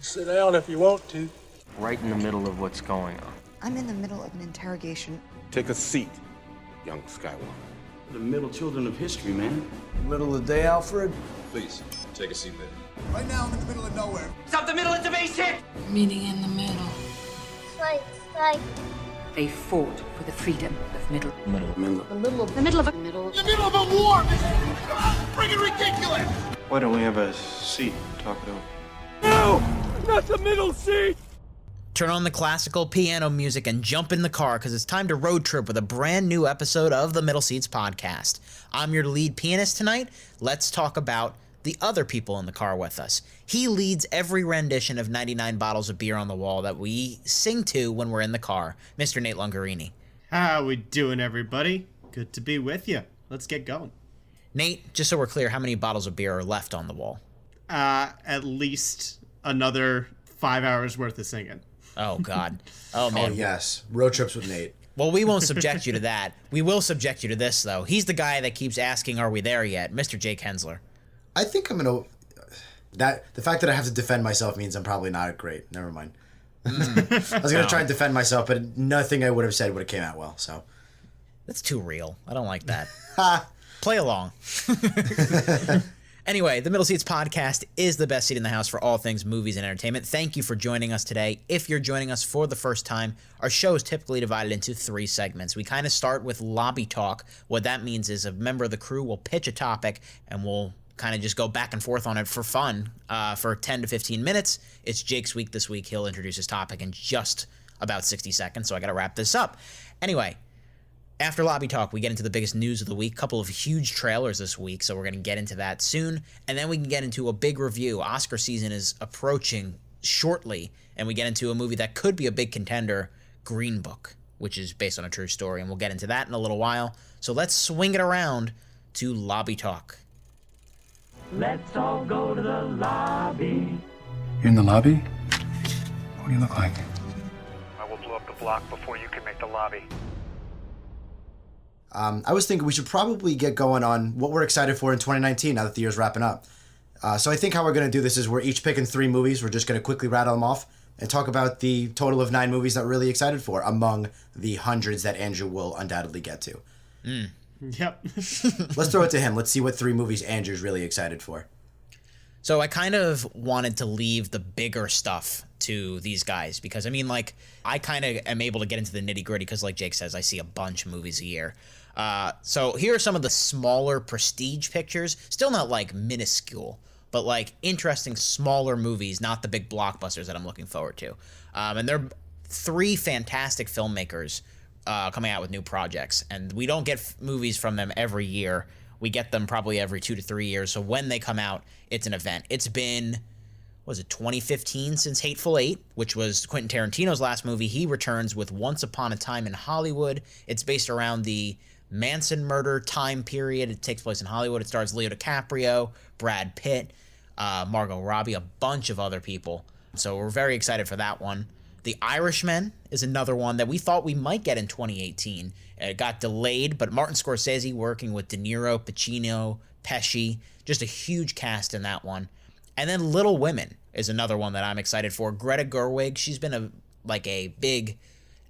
Sit down if you want to. Right in the middle of what's going on. I'm in the middle of an interrogation. Take a seat, young Skywalker. The middle children of history, man. Middle of the day, Alfred? Please, take a seat there. Right now, I'm in the middle of nowhere. Stop the middle, it's a basic! Meeting in the middle. Like. They fought for the freedom of The middle of the middle of a The middle of a war! Come on, freaking ridiculous! Why don't we have a seat and talk it over? No! Not the middle seat! Turn on the classical piano music and jump in the car because it's time to road trip with a brand new episode of the Middle Seats podcast. I'm your lead pianist tonight. Let's talk about the other people in the car with us. He leads every rendition of 99 Bottles of Beer on the Wall that we sing to when we're in the car, Mr. Nate Lungarini. How we doing, everybody? Good to be with you. Let's get going. Nate, just so we're clear, how many bottles of beer are left on the wall? At least another 5 hours worth of singing. Oh, God. Oh, man. Oh, yes. Road trips with Nate. Well, we won't subject you to that. We will subject you to this, though. He's the guy that keeps asking, are we there yet? Mr. Jake Hensler. I think I'm going to... The fact that I have to defend myself means I'm probably not great. Never mind. I was going to try and defend myself, but nothing I would have said would have came out well, so... That's too real. I don't like that. Play along. Anyway, the Middle Seats podcast is the best seat in the house for all things movies and entertainment. Thank you for joining us today. If you're joining us for the first time, our show is typically divided into 3 segments. We kind of start with lobby talk. What that means is a member of the crew will pitch a topic and we'll kind of just go back and forth on it for fun for 10 to 15 minutes. It's Jake's week this week. He'll introduce his topic in just about 60 seconds, so I got to wrap this up. Anyway, after lobby talk, we get into the biggest news of the week. Couple of huge trailers this week, so we're going to get into that soon. And then we can get into a big review. Oscar season is approaching shortly, and we get into a movie that could be a big contender, Green Book, which is based on a true story, and we'll get into that in a little while. So let's swing it around to lobby talk. Let's all go to the lobby. You're in the lobby? What do you look like? I will blow up the block before you can make the lobby. I was thinking we should probably get going on what we're excited for in 2019 now that the year's wrapping up. So I think how we're going to do this is we're each picking 3 movies. We're just going to quickly rattle them off and talk about the total of 9 movies that we're really excited for among the hundreds that Andrew will undoubtedly get to. Yep. Let's throw it to him. Let's see what 3 movies Andrew's really excited for. So I kind of wanted to leave the bigger stuff to these guys because, I mean, like, I kind of am able to get into the nitty-gritty because, like Jake says, I see a bunch of movies a year. So here are some of the smaller prestige pictures, still not, like, minuscule, but, like, interesting smaller movies, not the big blockbusters that I'm looking forward to. And they're 3 fantastic filmmakers coming out with new projects, and we don't get movies from them every year. We get them probably every 2 to 3 years, so when they come out, it's an event. It's been, 2015 since Hateful Eight, which was Quentin Tarantino's last movie. He returns with Once Upon a Time in Hollywood. It's based around the Manson murder time period. It takes place in Hollywood. It stars Leo DiCaprio, Brad Pitt, Margot Robbie, a bunch of other people. So we're very excited for that one. The Irishman is another one that we thought we might get in 2018. It got delayed, but Martin Scorsese working with De Niro, Pacino, Pesci, just a huge cast in that one. And then Little Women is another one that I'm excited for. Greta Gerwig, she's been a big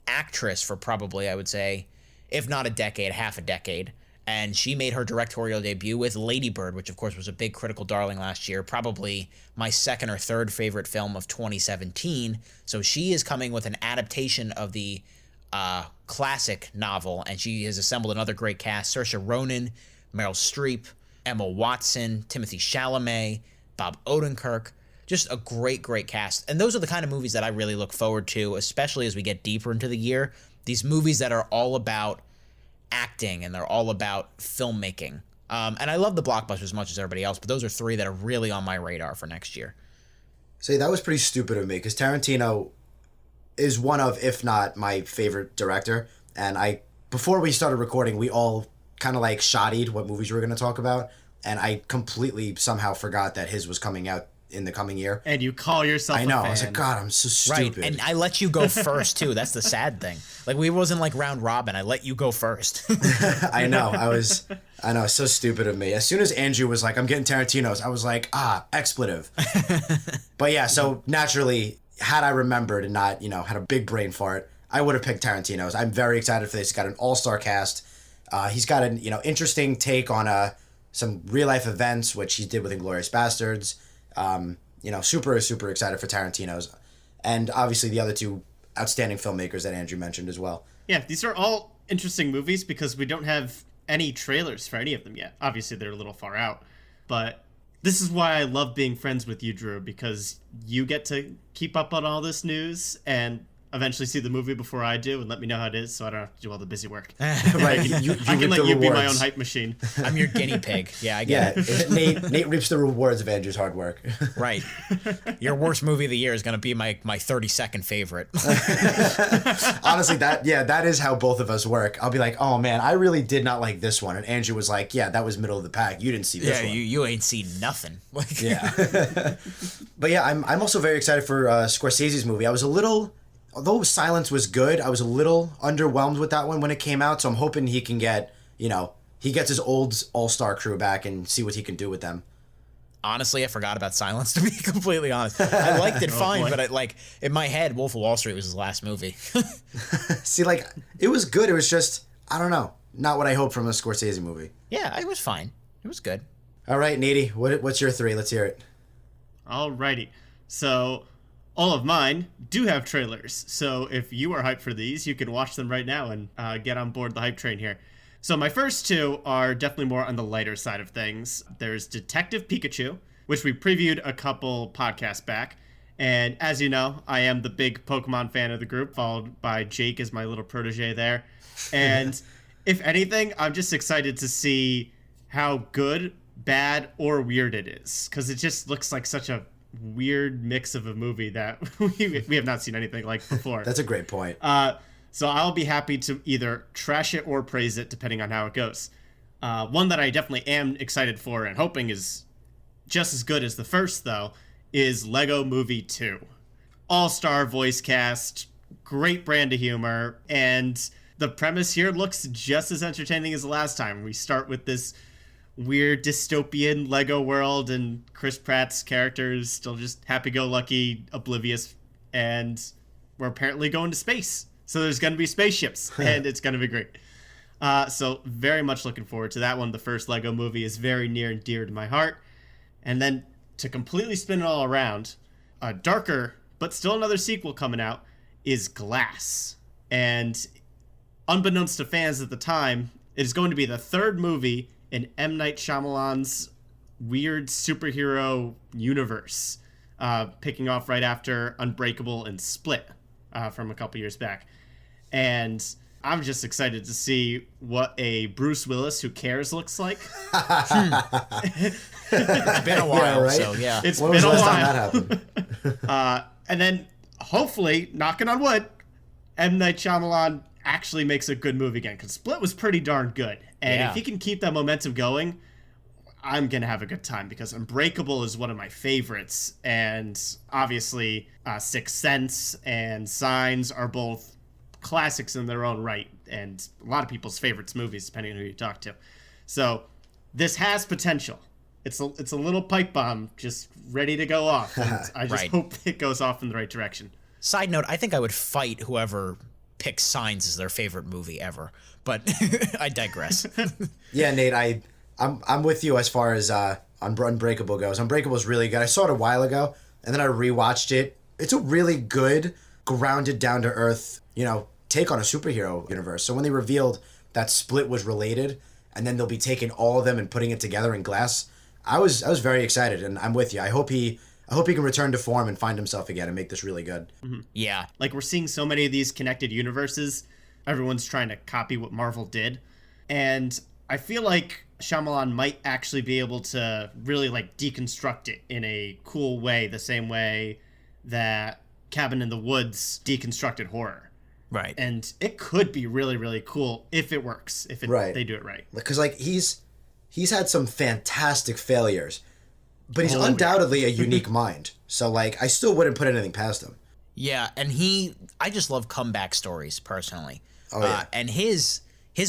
actress for probably, I would say, if not a decade, half a decade. And she made her directorial debut with Lady Bird, which of course was a big critical darling last year, probably my 2nd or 3rd favorite film of 2017. So she is coming with an adaptation of the classic novel, and she has assembled another great cast: Saoirse Ronan, Meryl Streep, Emma Watson, Timothée Chalamet, Bob Odenkirk. Just a great cast. And those are the kind of movies that I really look forward to, especially as we get deeper into the year. These movies that are all about acting and they're all about filmmaking. And I love the blockbusters as much as everybody else, but those are 3 that are really on my radar for next year. See, that was pretty stupid of me because Tarantino is one of, if not my favorite director. And before we started recording, we all kind of like shottied what movies we were going to talk about. And I completely somehow forgot that his was coming out in the coming year. And you call yourself I know. a fan. I was like, God, I'm so stupid. Right, and I let you go first too. That's the sad thing. Like we wasn't like round robin. I let you go first. I know. I know. So stupid of me. As soon as Andrew was like, I'm getting Tarantino's, I was like, expletive. But yeah, so naturally, had I remembered and not, had a big brain fart, I would have picked Tarantino's. I'm very excited for this. He's got an all-star cast. He's got an, interesting take on some real-life events, which he did with Inglourious Bastards. Super, super excited for Tarantino's. And obviously the other two outstanding filmmakers that Andrew mentioned as well. Yeah, these are all interesting movies because we don't have any trailers for any of them yet. Obviously, they're a little far out. But this is why I love being friends with you, Drew, because you get to keep up on all this news and eventually see the movie before I do and let me know how it is so I don't have to do all the busy work. Right. I can let you be my own hype machine. I'm your guinea pig. Yeah, I get it. Nate reaps the rewards of Andrew's hard work. Right. Your worst movie of the year is going to be my 32nd favorite. Honestly, that is how both of us work. I'll be like, oh man, I really did not like this one. And Andrew was like, yeah, that was middle of the pack. You didn't see this one. Yeah, you ain't seen nothing. Yeah. But yeah, I'm also very excited for Scorsese's movie. I was a little... Although Silence was good, I was a little underwhelmed with that one when it came out, so I'm hoping he can get, he gets his old all-star crew back and see what he can do with them. Honestly, I forgot about Silence, to be completely honest. I liked it fine, but in my head, Wolf of Wall Street was his last movie. See, it was good. It was just, I don't know, not what I hoped from a Scorsese movie. Yeah, it was fine. It was good. All right, Nady, what's your three? Let's hear it. Alrighty. So... all of mine do have trailers, so if you are hyped for these, you can watch them right now and get on board the hype train here. So my first two are definitely more on the lighter side of things. There's Detective Pikachu, which we previewed a couple podcasts back, and as you know, I am the big Pokemon fan of the group, followed by Jake as my little protege there. And if anything, I'm just excited to see how good, bad, or weird it is, because it just looks like such a weird mix of a movie that we have not seen anything like before. That's a great point. So I'll be happy to either trash it or praise it depending on how it goes. One that I definitely am excited for and hoping is just as good as the first, though, is Lego Movie 2. All-star voice cast, great brand of humor, and the premise here looks just as entertaining as the last time. We start with this weird dystopian Lego world, and Chris Pratt's character is still just happy-go-lucky, oblivious, and we're apparently going to space. So there's going to be spaceships, and it's going to be great. So very much looking forward to that one. The first Lego movie is very near and dear to my heart. And then to completely spin it all around, a darker, but still another sequel coming out, is Glass. And unbeknownst to fans at the time, it is going to be the third movie in M. Night Shyamalan's weird superhero universe, picking off right after Unbreakable and Split from a couple years back. And I'm just excited to see what a Bruce Willis who cares looks like. It's been a while, yeah, right? so yeah. It's when been was a the last while. time that happened? And then, hopefully, knocking on wood, M. Night Shyamalan actually makes a good movie again, because Split was pretty darn good. And if he can keep that momentum going, I'm going to have a good time, because Unbreakable is one of my favorites. And obviously, Sixth Sense and Signs are both classics in their own right, and a lot of people's favorites movies, depending on who you talk to. So this has potential. It's a little pipe bomb just ready to go off. And I just hope it goes off in the right direction. Side note, I think I would fight whoever picks Signs as their favorite movie ever, but I digress. Yeah, Nate, I'm with you as far as Unbreakable goes. Unbreakable is really good. I saw it a while ago, and then I rewatched it. It's a really good, grounded, down-to-earth, take on a superhero universe. So when they revealed that Split was related, and then they'll be taking all of them and putting it together in Glass, I was very excited, and I'm with you. I hope he can return to form and find himself again and make this really good. Mm-hmm. Yeah. Like, we're seeing so many of these connected universes. Everyone's trying to copy what Marvel did. And I feel like Shyamalan might actually be able to really, deconstruct it in a cool way, the same way that Cabin in the Woods deconstructed horror. Right. And it could be really, really cool if it works, if they do it right. Because, he's had some fantastic failures. But he's undoubtedly a unique mind. So, like, I still wouldn't put anything past him. Yeah, and I just love comeback stories personally. Oh, yeah. And his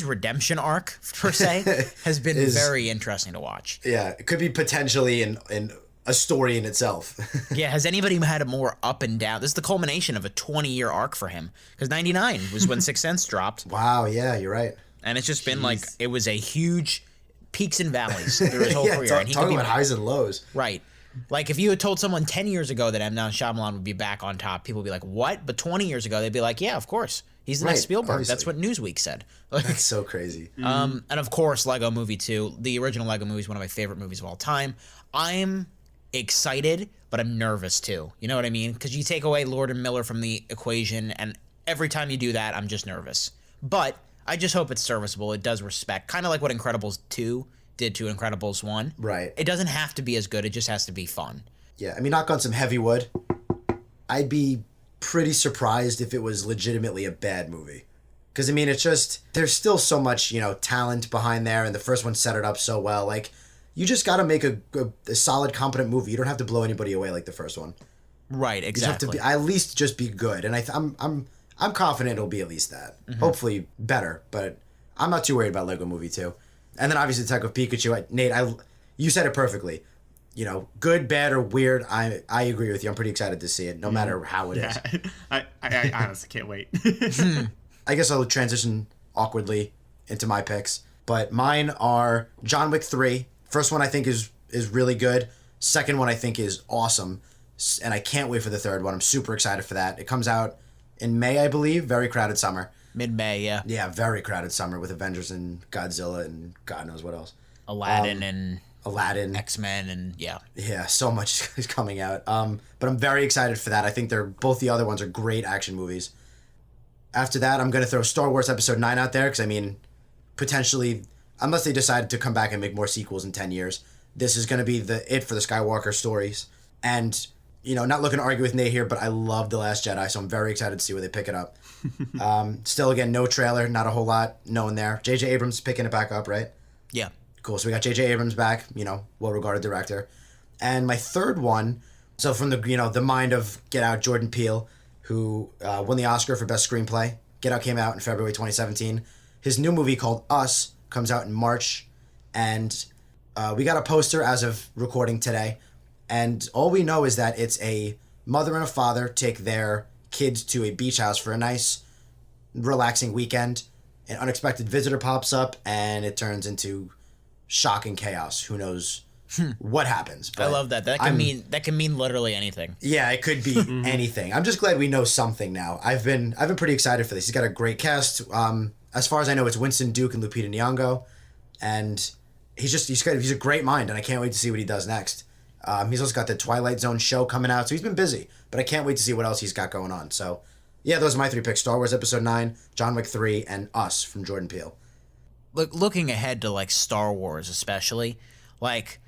redemption arc, per se, has been very interesting to watch. Yeah, it could be potentially in a story in itself. Yeah, has anybody had a more up and down? This is the culmination of a 20-year arc for him. Because 99 was when Sixth Sense dropped. Wow, yeah, you're right. And it's just been like, it was a huge peaks and valleys through his whole Yeah, career. And talking about highs and lows. Right. Like, if you had told someone 10 years ago that M. Night Shyamalan would be back on top, people would be like, what? But 20 years ago, they'd be like, yeah, of course. He's the next Spielberg. Obviously. That's what Newsweek said. Like, That's so crazy. And of course, Lego Movie 2. The original Lego movie is one of my favorite movies of all time. I'm excited, but I'm nervous too. You know what I mean? Because you take away Lord and Miller from the equation, and every time you do that, I'm just nervous. But I just hope it's serviceable. It does respect, kind of like what Incredibles 2 did to Incredibles 1. Right. It doesn't have to be as good. It just has to be fun. Yeah, I mean, knock on some heavy wood. I'd be pretty surprised if it was legitimately a bad movie. Because, I mean, it's just, there's still so much, talent behind there, and the first one set it up so well. Like, you just got to make a solid, competent movie. You don't have to blow anybody away like the first one. Right, exactly. You just have to at least just be good. And I'm confident it'll be at least that. Mm-hmm. Hopefully better, but I'm not too worried about Lego Movie 2. And then obviously Attack of Pikachu. Nate, you said it perfectly. Good, bad, or weird, I agree with you. I'm pretty excited to see it, no matter how it is. I honestly can't wait. I guess I'll transition awkwardly into my picks. But mine are John Wick 3. First one I think is really good. Second one I think is awesome. And I can't wait for the third one. I'm super excited for that. It comes out in May, I believe. Very crowded summer. Mid-May, yeah. Yeah, very crowded summer with Avengers and Godzilla and God knows what else. Aladdin, X-Men, and yeah. Yeah, so much is coming out. But I'm very excited for that. I think both the other ones are great action movies. After that, I'm going to throw Star Wars Episode 9 out there because, I mean, potentially, unless they decide to come back and make more sequels in 10 years, this is going to be it for the Skywalker stories. And, not looking to argue with Nate here, but I love The Last Jedi, so I'm very excited to see where they pick it up. Still, again, no trailer, not a whole lot known there. J.J. Abrams picking it back up, right? Yeah. Cool, so we got J.J. Abrams back, well-regarded director. And my third one, so from the mind of Get Out, Jordan Peele, who won the Oscar for Best Screenplay. Get Out came out in February 2017. His new movie called Us comes out in March. And we got a poster as of recording today. And all we know is that it's a mother and a father take their kids to a beach house for a nice, relaxing weekend. An unexpected visitor pops up, and it turns into shock and chaos. Who knows what happens? But I love that. That can mean literally anything. Yeah, it could be anything. I'm just glad we know something now. I've been pretty excited for this. He's got a great cast. As far as I know, it's Winston Duke and Lupita Nyong'o, and he's a great mind, and I can't wait to see what he does next. He's also got the Twilight Zone show coming out, so he's been busy, but I can't wait to see what else he's got going on. So, yeah, those are my three picks: Star Wars Episode 9, John Wick 3, and Us from Jordan Peele. Looking ahead to like Star Wars, especially, like,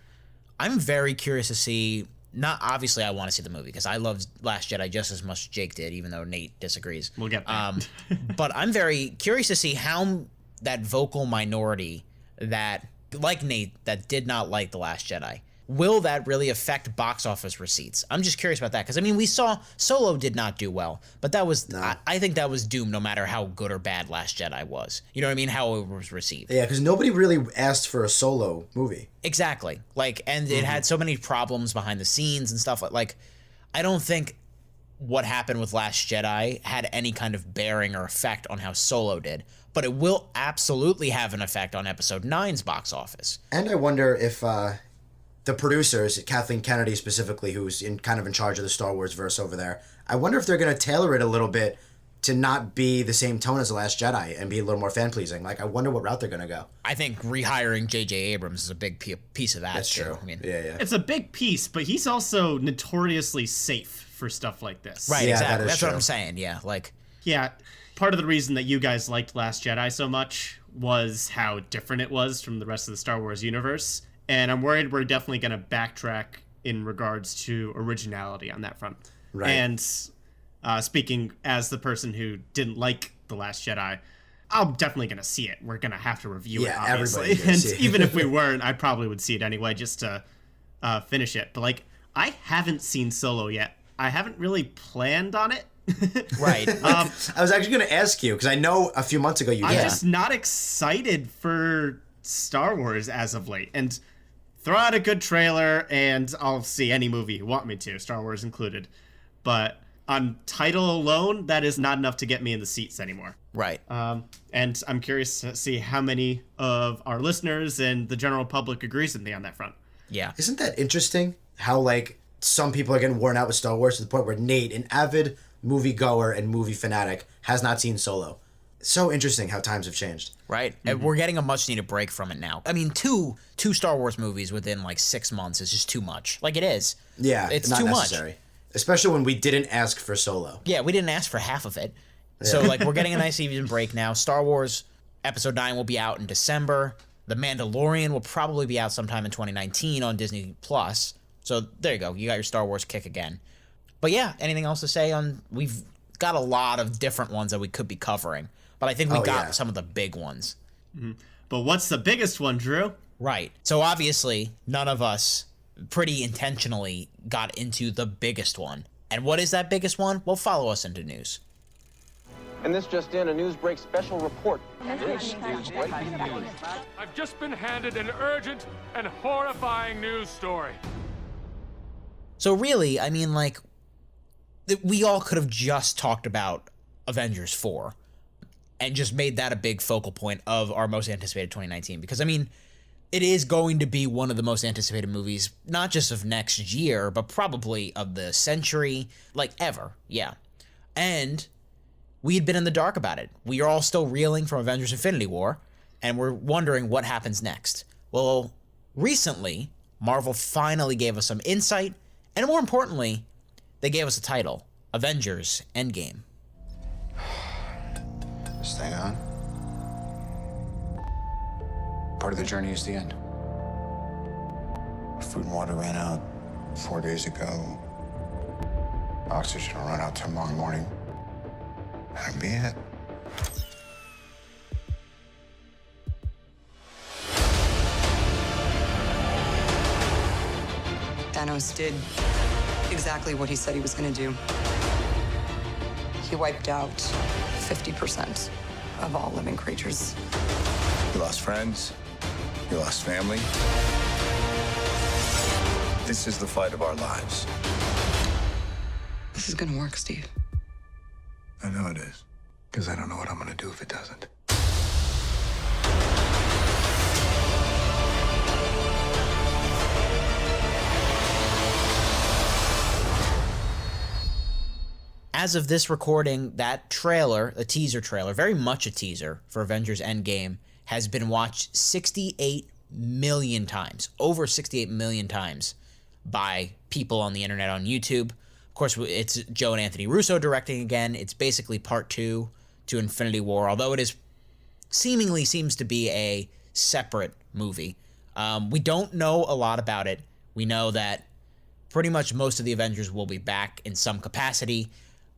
I'm very curious to see. Not obviously, I want to see the movie because I love Last Jedi just as much as Jake did, even though Nate disagrees. We'll get there. But I'm very curious to see how that vocal minority that, like Nate, that did not like The Last Jedi, will that really affect box office receipts? I'm just curious about that because, I mean, we saw Solo did not do well, but that was, I think that was doomed no matter how good or bad Last Jedi was. You know what I mean? How it was received. Yeah, because nobody really asked for a Solo movie. Exactly. Like, and it had so many problems behind the scenes and stuff. Like, I don't think what happened with Last Jedi had any kind of bearing or effect on how Solo did, but it will absolutely have an effect on Episode 9's box office. And I wonder if the producers, Kathleen Kennedy specifically, who's kind of in charge of the Star Wars verse over there, I wonder if they're going to tailor it a little bit to not be the same tone as The Last Jedi and be a little more fan-pleasing. Like, I wonder what route they're going to go. I think rehiring J.J. Abrams is a big piece of that. That's true. I mean, yeah. It's a big piece, but he's also notoriously safe for stuff like this. Right, Yeah, exactly. That's true. what I'm saying, yeah. Like, yeah, part of the reason that you guys liked Last Jedi so much was how different it was from the rest of the Star Wars universe. And I'm worried we're definitely going to backtrack in regards to originality on that front. Right. And speaking as the person who didn't like The Last Jedi, I'm definitely going to see it. We're going to have to review it, obviously. Everybody And see it. even if we weren't, I probably would see it anyway, just to finish it. But like, I haven't seen Solo yet. I haven't really planned on it. Right. I was actually going to ask you, because I know a few months ago you did. I'm just not excited for Star Wars as of late. And throw out a good trailer and I'll see any movie you want me to, Star Wars included. But on title alone, that is not enough to get me in the seats anymore. Right. And I'm curious to see how many of our listeners and the general public agrees with me on that front. Yeah. Isn't that interesting? How, like, some people are getting worn out with Star Wars to the point where Nate, an avid moviegoer and movie fanatic, has not seen Solo. So interesting how times have changed. Right. And we're getting a much needed break from it now. I mean, two Star Wars movies within like 6 months is just too much. Like, it is. Yeah, it's not too necessary. much. Especially when we didn't ask for Solo. Yeah, we didn't ask for half of it. So, like, we're getting a nice even break now. Star Wars Episode 9 will be out in December. The Mandalorian will probably be out sometime in 2019 on Disney+. So, there you go. You got your Star Wars kick again. But yeah, anything else to say on... We've got a lot of different ones that we could be covering. But I think we got some of the big ones. Mm-hmm. But what's the biggest one, Drew? Right. So obviously, none of us pretty intentionally got into the biggest one. And what is that biggest one? Well, follow us into news. And this just in, a Newsbreak special report. This is breaking news. I've just been handed an urgent and horrifying news story. So really, I mean, like, we all could have just talked about Avengers 4 and just made that a big focal point of our most anticipated 2019. Because, I mean, it is going to be one of the most anticipated movies, not just of next year, but probably of the century, like, ever. Yeah. And we had been in the dark about it. We are all still reeling from Avengers Infinity War, and we're wondering what happens next. Well, recently, Marvel finally gave us some insight, and more importantly, they gave us a title, Avengers Endgame. Stay on. Part of the journey is the end. Food and water ran out 4 days ago. Oxygen will run out tomorrow morning. That'll be it. Thanos did exactly what he said he was going to do. He wiped out 50% of all living creatures. You lost friends. You lost family. This is the fight of our lives. This is going to work, Steve. I know it is. Because I don't know what I'm going to do if it doesn't. As of this recording, that trailer, a teaser trailer, very much a teaser for Avengers Endgame, has been watched 68 million times, over 68 million times by people on the internet on YouTube. Of course, it's Joe and Anthony Russo directing again. It's basically part 2 to Infinity War, although it is seemingly seems to be a separate movie. We don't know a lot about it. We know that pretty much most of the Avengers will be back in some capacity.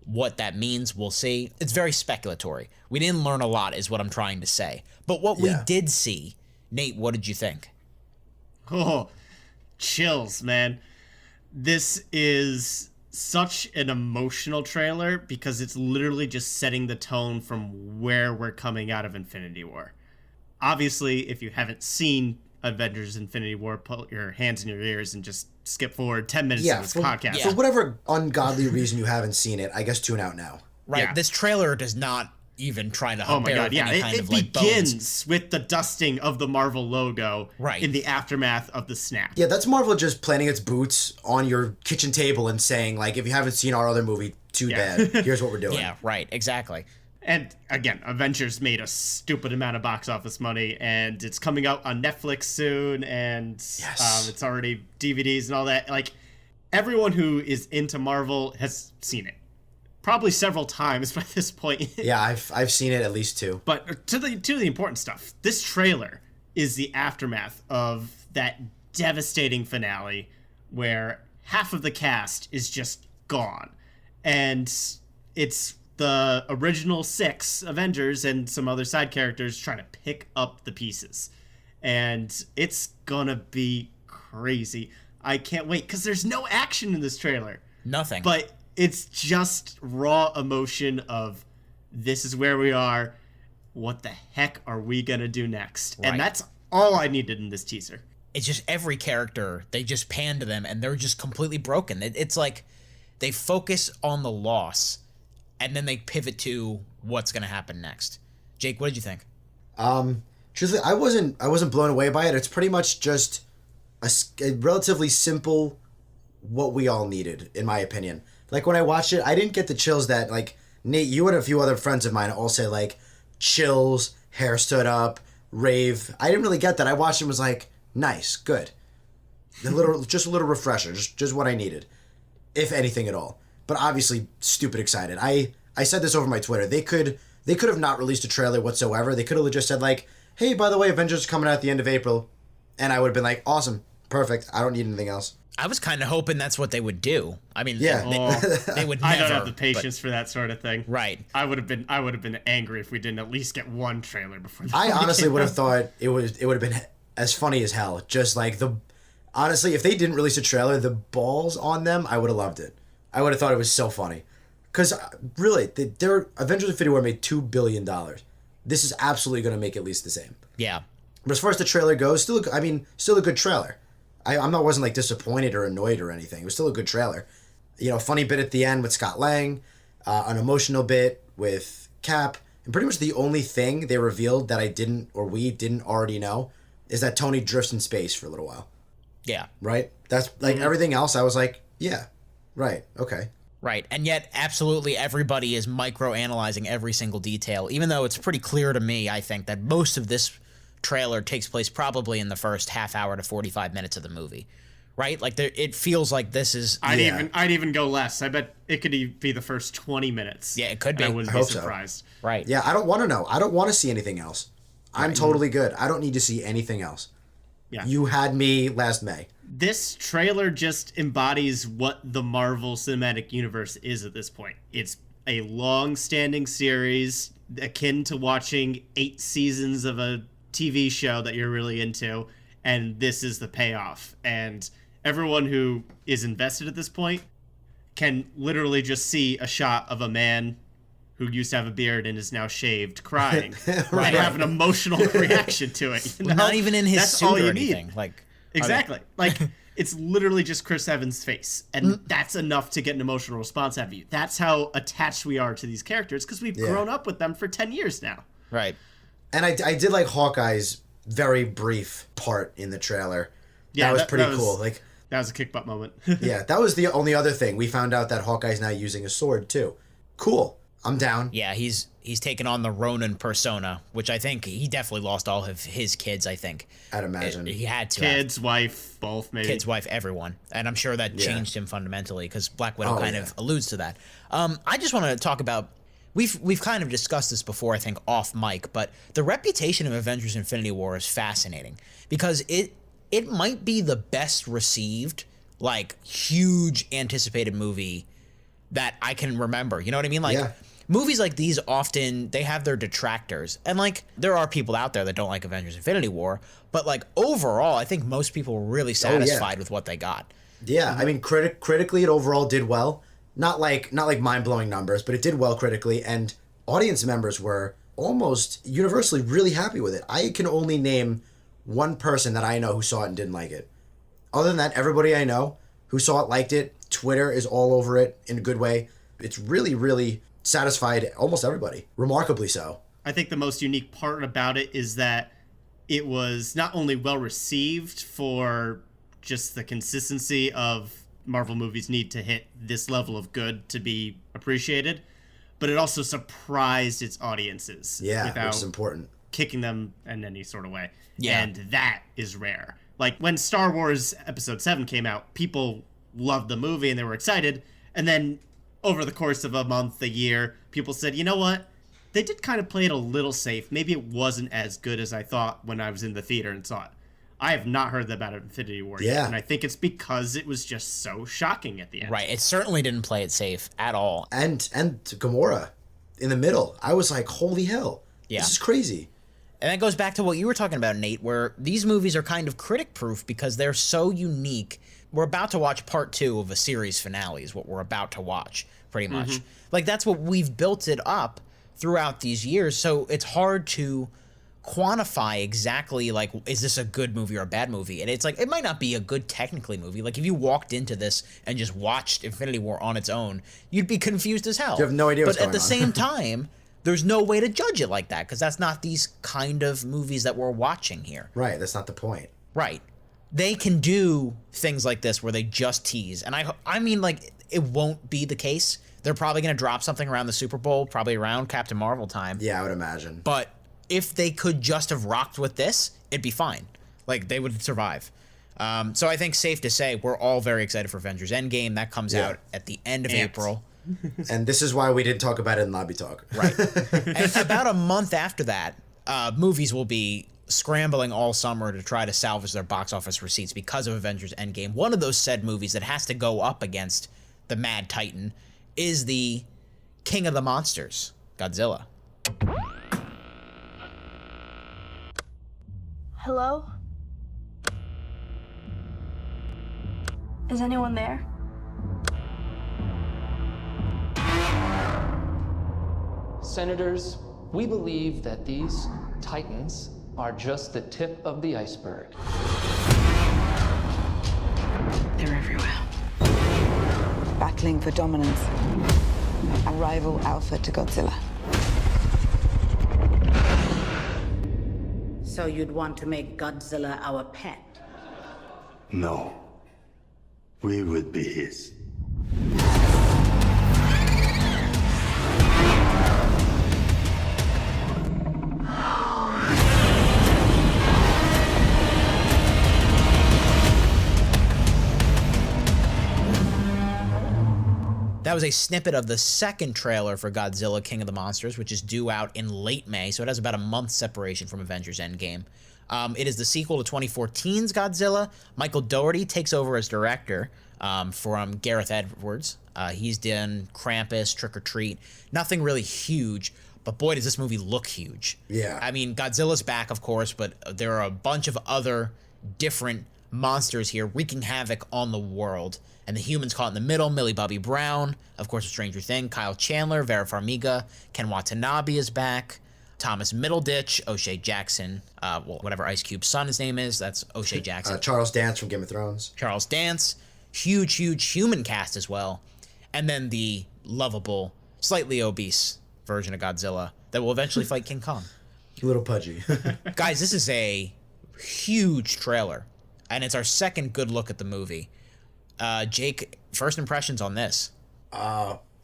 What that means, we'll see. It's very speculatory. We didn't learn a lot, is what I'm trying to say. But what we did see, Nate, what did you think? Oh, chills, man. This is such an emotional trailer because it's literally just setting the tone from where we're coming out of Infinity War. Obviously, if you haven't seen Avengers Infinity War, put your hands in your ears and just skip forward 10 minutes of this podcast. For whatever ungodly reason you haven't seen it, I guess tune out now. Right. Yeah. This trailer does not even try to Oh my god, yeah. any kind It of like begins bones. with the dusting of the Marvel logo in the aftermath of the snap. Yeah, that's Marvel just planting its boots on your kitchen table and saying, like, if you haven't seen our other movie, too bad. Here's what we're doing. Yeah, right. Exactly. And again, Avengers made a stupid amount of box office money, and it's coming out on Netflix soon, and it's already DVDs and all that. Like, everyone who is into Marvel has seen it. Probably several times by this point. Yeah, I've seen it at least 2. But to the important stuff, this trailer is the aftermath of that devastating finale where half of the cast is just gone. And it's the original 6 Avengers and some other side characters trying to pick up the pieces. And it's gonna be crazy. I can't wait because there's no action in this trailer. Nothing. But it's just raw emotion of this is where we are. What the heck are we going to do next? Right. And that's all I needed in this teaser. It's just every character, they just pan to them and they're just completely broken. It's like they focus on the loss and then they pivot to what's going to happen next. Jake, what did you think? Truthfully, I wasn't blown away by it. It's pretty much just a relatively simple what we all needed, in my opinion. Like, when I watched it, I didn't get the chills that, like, Nate, you and a few other friends of mine all say, like, chills, hair stood up, rave. I didn't really get that. I watched it and was like, nice, good. Just a little refresher, just what I needed, if anything at all. But obviously, stupid excited. I said this over my Twitter. They could have not released a trailer whatsoever. They could have just said, like, hey, by the way, Avengers is coming out at the end of April. And I would have been like, awesome, perfect. I don't need anything else. I was kind of hoping that's what they would do. I mean, yeah. they would never. I don't have the patience for that sort of thing. Right. I would have been angry if we didn't at least get one trailer before. I honestly would have thought it would have been as funny as hell. Just like honestly, if they didn't release a trailer, the balls on them, I would have loved it. I would have thought it was so funny. Because really, their Avengers Infinity War made $2 billion. This is absolutely going to make at least the same. Yeah. But as far as the trailer goes, still a good trailer. Wasn't like disappointed or annoyed or anything. It was still a good trailer. You know, funny bit at the end with Scott Lang, an emotional bit with Cap, and pretty much the only thing they revealed that we didn't already know is that Tony drifts in space for a little while. Yeah. Right? That's like everything else. I was like, yeah, right, okay. Right, and yet absolutely everybody is micro-analyzing every single detail, even though it's pretty clear to me, I think, that most of this trailer takes place probably in the first half hour to 45 minutes of the movie, right? Like, it feels like this is... I'd even go less. I bet it could be the first 20 minutes. Yeah, it could be. I wouldn't be surprised. So. Right. Yeah, I don't want to know. I don't want to see anything else. I'm totally good. I don't need to see anything else. Yeah. You had me last May. This trailer just embodies what the Marvel Cinematic Universe is at this point. It's a long-standing series akin to watching 8 seasons of a TV show that you're really into, and this is the payoff. And everyone who is invested at this point can literally just see a shot of a man who used to have a beard and is now shaved crying Right. and have an emotional reaction to it. You know? Not even in his That's suit all or you anything. need. Like, exactly. Like, it's literally just Chris Evans' face, and that's enough to get an emotional response out of you. That's how attached we are to these characters, because we've grown up with them for 10 years now. Right. And I did like Hawkeye's very brief part in the trailer. Yeah, that was pretty cool. Like, that was a kick butt moment. Yeah, that was the only other thing. We found out that Hawkeye's now using a sword too. Cool. I'm down. Yeah, he's taken on the Ronin persona, which I think he definitely lost all of his kids, I think. I'd imagine. He had to. Kids, wife, both maybe. Kids, wife, everyone. And I'm sure that changed him fundamentally, because Black Widow kind of alludes to that. I just want to talk about, we've kind of discussed this before, I think, off mic, but the reputation of Avengers Infinity War is fascinating, because it might be the best received, like, huge anticipated movie that I can remember. You know what I mean? Like, movies like these often, they have their detractors. And, like, there are people out there that don't like Avengers Infinity War, but, like, overall, I think most people were really satisfied with what they got. Yeah, I mean, critically, it overall did well. Not like mind-blowing numbers, but it did well critically, and audience members were almost universally really happy with it. I can only name one person that I know who saw it and didn't like it. Other than that, everybody I know who saw it liked it. Twitter is all over it in a good way. It's really, really satisfied almost everybody. Remarkably so. I think the most unique part about it is that it was not only well received for just the consistency of Marvel movies need to hit this level of good to be appreciated, but it also surprised its audiences. Yeah, without which is important. Kicking them in any sort of way. Yeah. And that is rare. Like, when Star Wars Episode 7 came out, people loved the movie and they were excited, and then over the course of a month, a year, people said, you know what, they did kind of play it a little safe. Maybe it wasn't as good as I thought when I was in the theater and saw it. I have not heard about Infinity War yet, and I think it's because it was just so shocking at the end. Right, it certainly didn't play it safe at all. And Gamora in the middle, I was like, holy hell, this is crazy. And that goes back to what you were talking about, Nate, where these movies are kind of critic-proof because they're so unique we're about to watch part 2 of a series finale is what we're about to watch, pretty much. Like, that's what we've built it up throughout these years, so it's hard to quantify exactly, like, is this a good movie or a bad movie? And it's like, it might not be a good technically movie. Like, if you walked into this and just watched Infinity War on its own, you'd be confused as hell. You have no idea what's going on. But at the same time, there's no way to judge it like that, because that's not these kind of movies that we're watching here. Right, that's not the point. Right. They can do things like this where they just tease. And I mean, like, it won't be the case. They're probably going to drop something around the Super Bowl, probably around Captain Marvel time. Yeah, I would imagine. But if they could just have rocked with this, it'd be fine. Like, they would survive. So I think safe to say we're all very excited for Avengers Endgame. That comes out at the end of April. And this is why we didn't talk about it in Lobby Talk. Right. And about a month after that, movies will be scrambling all summer to try to salvage their box office receipts because of Avengers Endgame. One of those said movies that has to go up against the Mad Titan is the King of the Monsters, Godzilla. Hello? Is anyone there? Senators, we believe that these titans are just the tip of the iceberg. They're everywhere. Battling for dominance. A rival alpha to Godzilla. So you'd want to make Godzilla our pet? No. We would be his. That was a snippet of the second trailer for Godzilla King of the Monsters, which is due out in late May, so it has about a month's separation from Avengers Endgame. It is the sequel to 2014's Godzilla. Michael Dougherty takes over as director from Gareth Edwards. He's done Krampus, Trick or Treat. Nothing really huge, but boy, does this movie look huge. Yeah. I mean, Godzilla's back, of course, but there are a bunch of other different monsters here wreaking havoc on the world. And the humans caught in the middle, Millie Bobby Brown, of course, a Stranger Thing, Kyle Chandler, Vera Farmiga, Ken Watanabe is back, Thomas Middleditch, O'Shea Jackson, whatever Ice Cube's son his name is, that's O'Shea Jackson. Charles Dance from Game of Thrones. Charles Dance, huge human cast as well. And then the lovable, slightly obese version of Godzilla that will eventually fight King Kong. A little pudgy. Guys, this is a huge trailer, and it's our second good look at the movie. Jake, first impressions on this?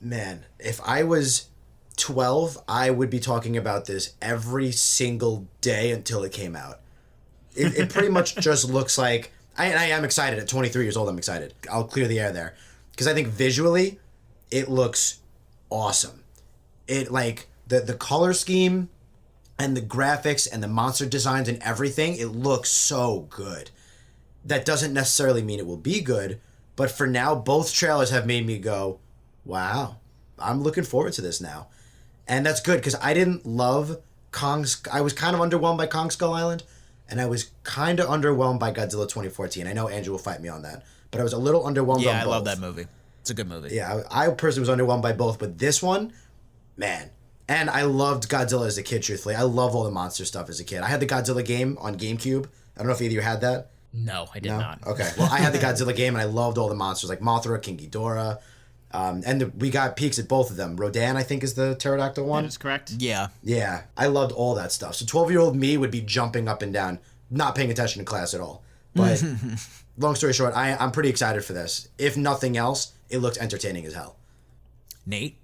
Man, if I was 12, I would be talking about this every single day until it came out. It pretty much just looks like... I am excited. At 23 years old, I'm excited. I'll clear the air there. Because I think visually, it looks awesome. It, like, the color scheme and the graphics and the monster designs and everything, it looks so good. That doesn't necessarily mean it will be good, but for now, both trailers have made me go, wow, I'm looking forward to this now. And that's good, because I didn't love Kong's... I was kind of underwhelmed by Kong Skull Island, and I was kind of underwhelmed by Godzilla 2014. I know Andrew will fight me on that, but I was a little underwhelmed on both. Yeah, I love that movie. It's a good movie. Yeah, I personally was underwhelmed by both, but this one, man. And I loved Godzilla as a kid, truthfully. I love all the monster stuff as a kid. I had the Godzilla game on GameCube. I don't know if either of you had that. No, I did not. Okay, well, I had the Godzilla game, and I loved all the monsters, like Mothra, King Ghidorah, and we got peeks at both of them. Rodan, I think, is the pterodactyl one. That is correct. Yeah. Yeah, I loved all that stuff. So 12-year-old me would be jumping up and down, not paying attention to class at all. But long story short, I'm pretty excited for this. If nothing else, it looks entertaining as hell. Nate?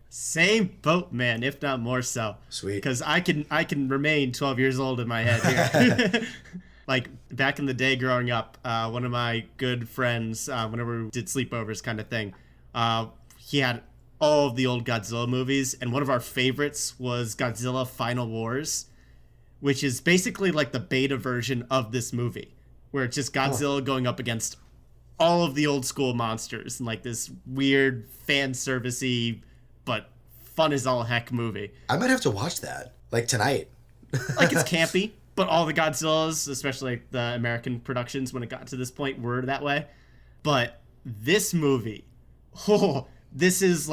Same boat, man, if not more so. Sweet. Because I can remain 12 years old in my head here. Like, back in the day growing up, one of my good friends, whenever we did sleepovers kind of thing, he had all of the old Godzilla movies, and one of our favorites was Godzilla Final Wars, which is basically like the beta version of this movie, where it's just Godzilla going up against all of the old school monsters, and like this weird fan servicey but fun as all heck movie. I might have to watch that, like tonight. Like, it's campy. But all the Godzillas, especially the American productions when it got to this point, were that way. But this movie, this is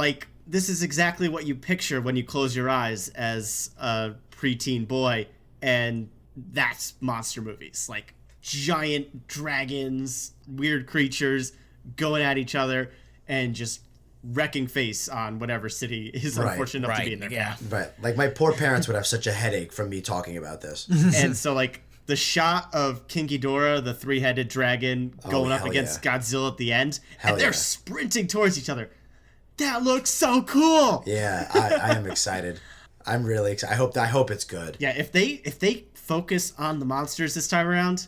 exactly what you picture when you close your eyes as a preteen boy, and that's monster movies. Like giant dragons, weird creatures going at each other, and just wrecking face on whatever city is unfortunate enough to be in there. Yeah. Right. Like, my poor parents would have such a headache from me talking about this. And so, like, the shot of King Ghidorah, the three-headed dragon, going up against Godzilla at the end, and they're sprinting towards each other. That looks so cool. Yeah, I am excited. I'm really excited. I hope it's good. Yeah, if they focus on the monsters this time around,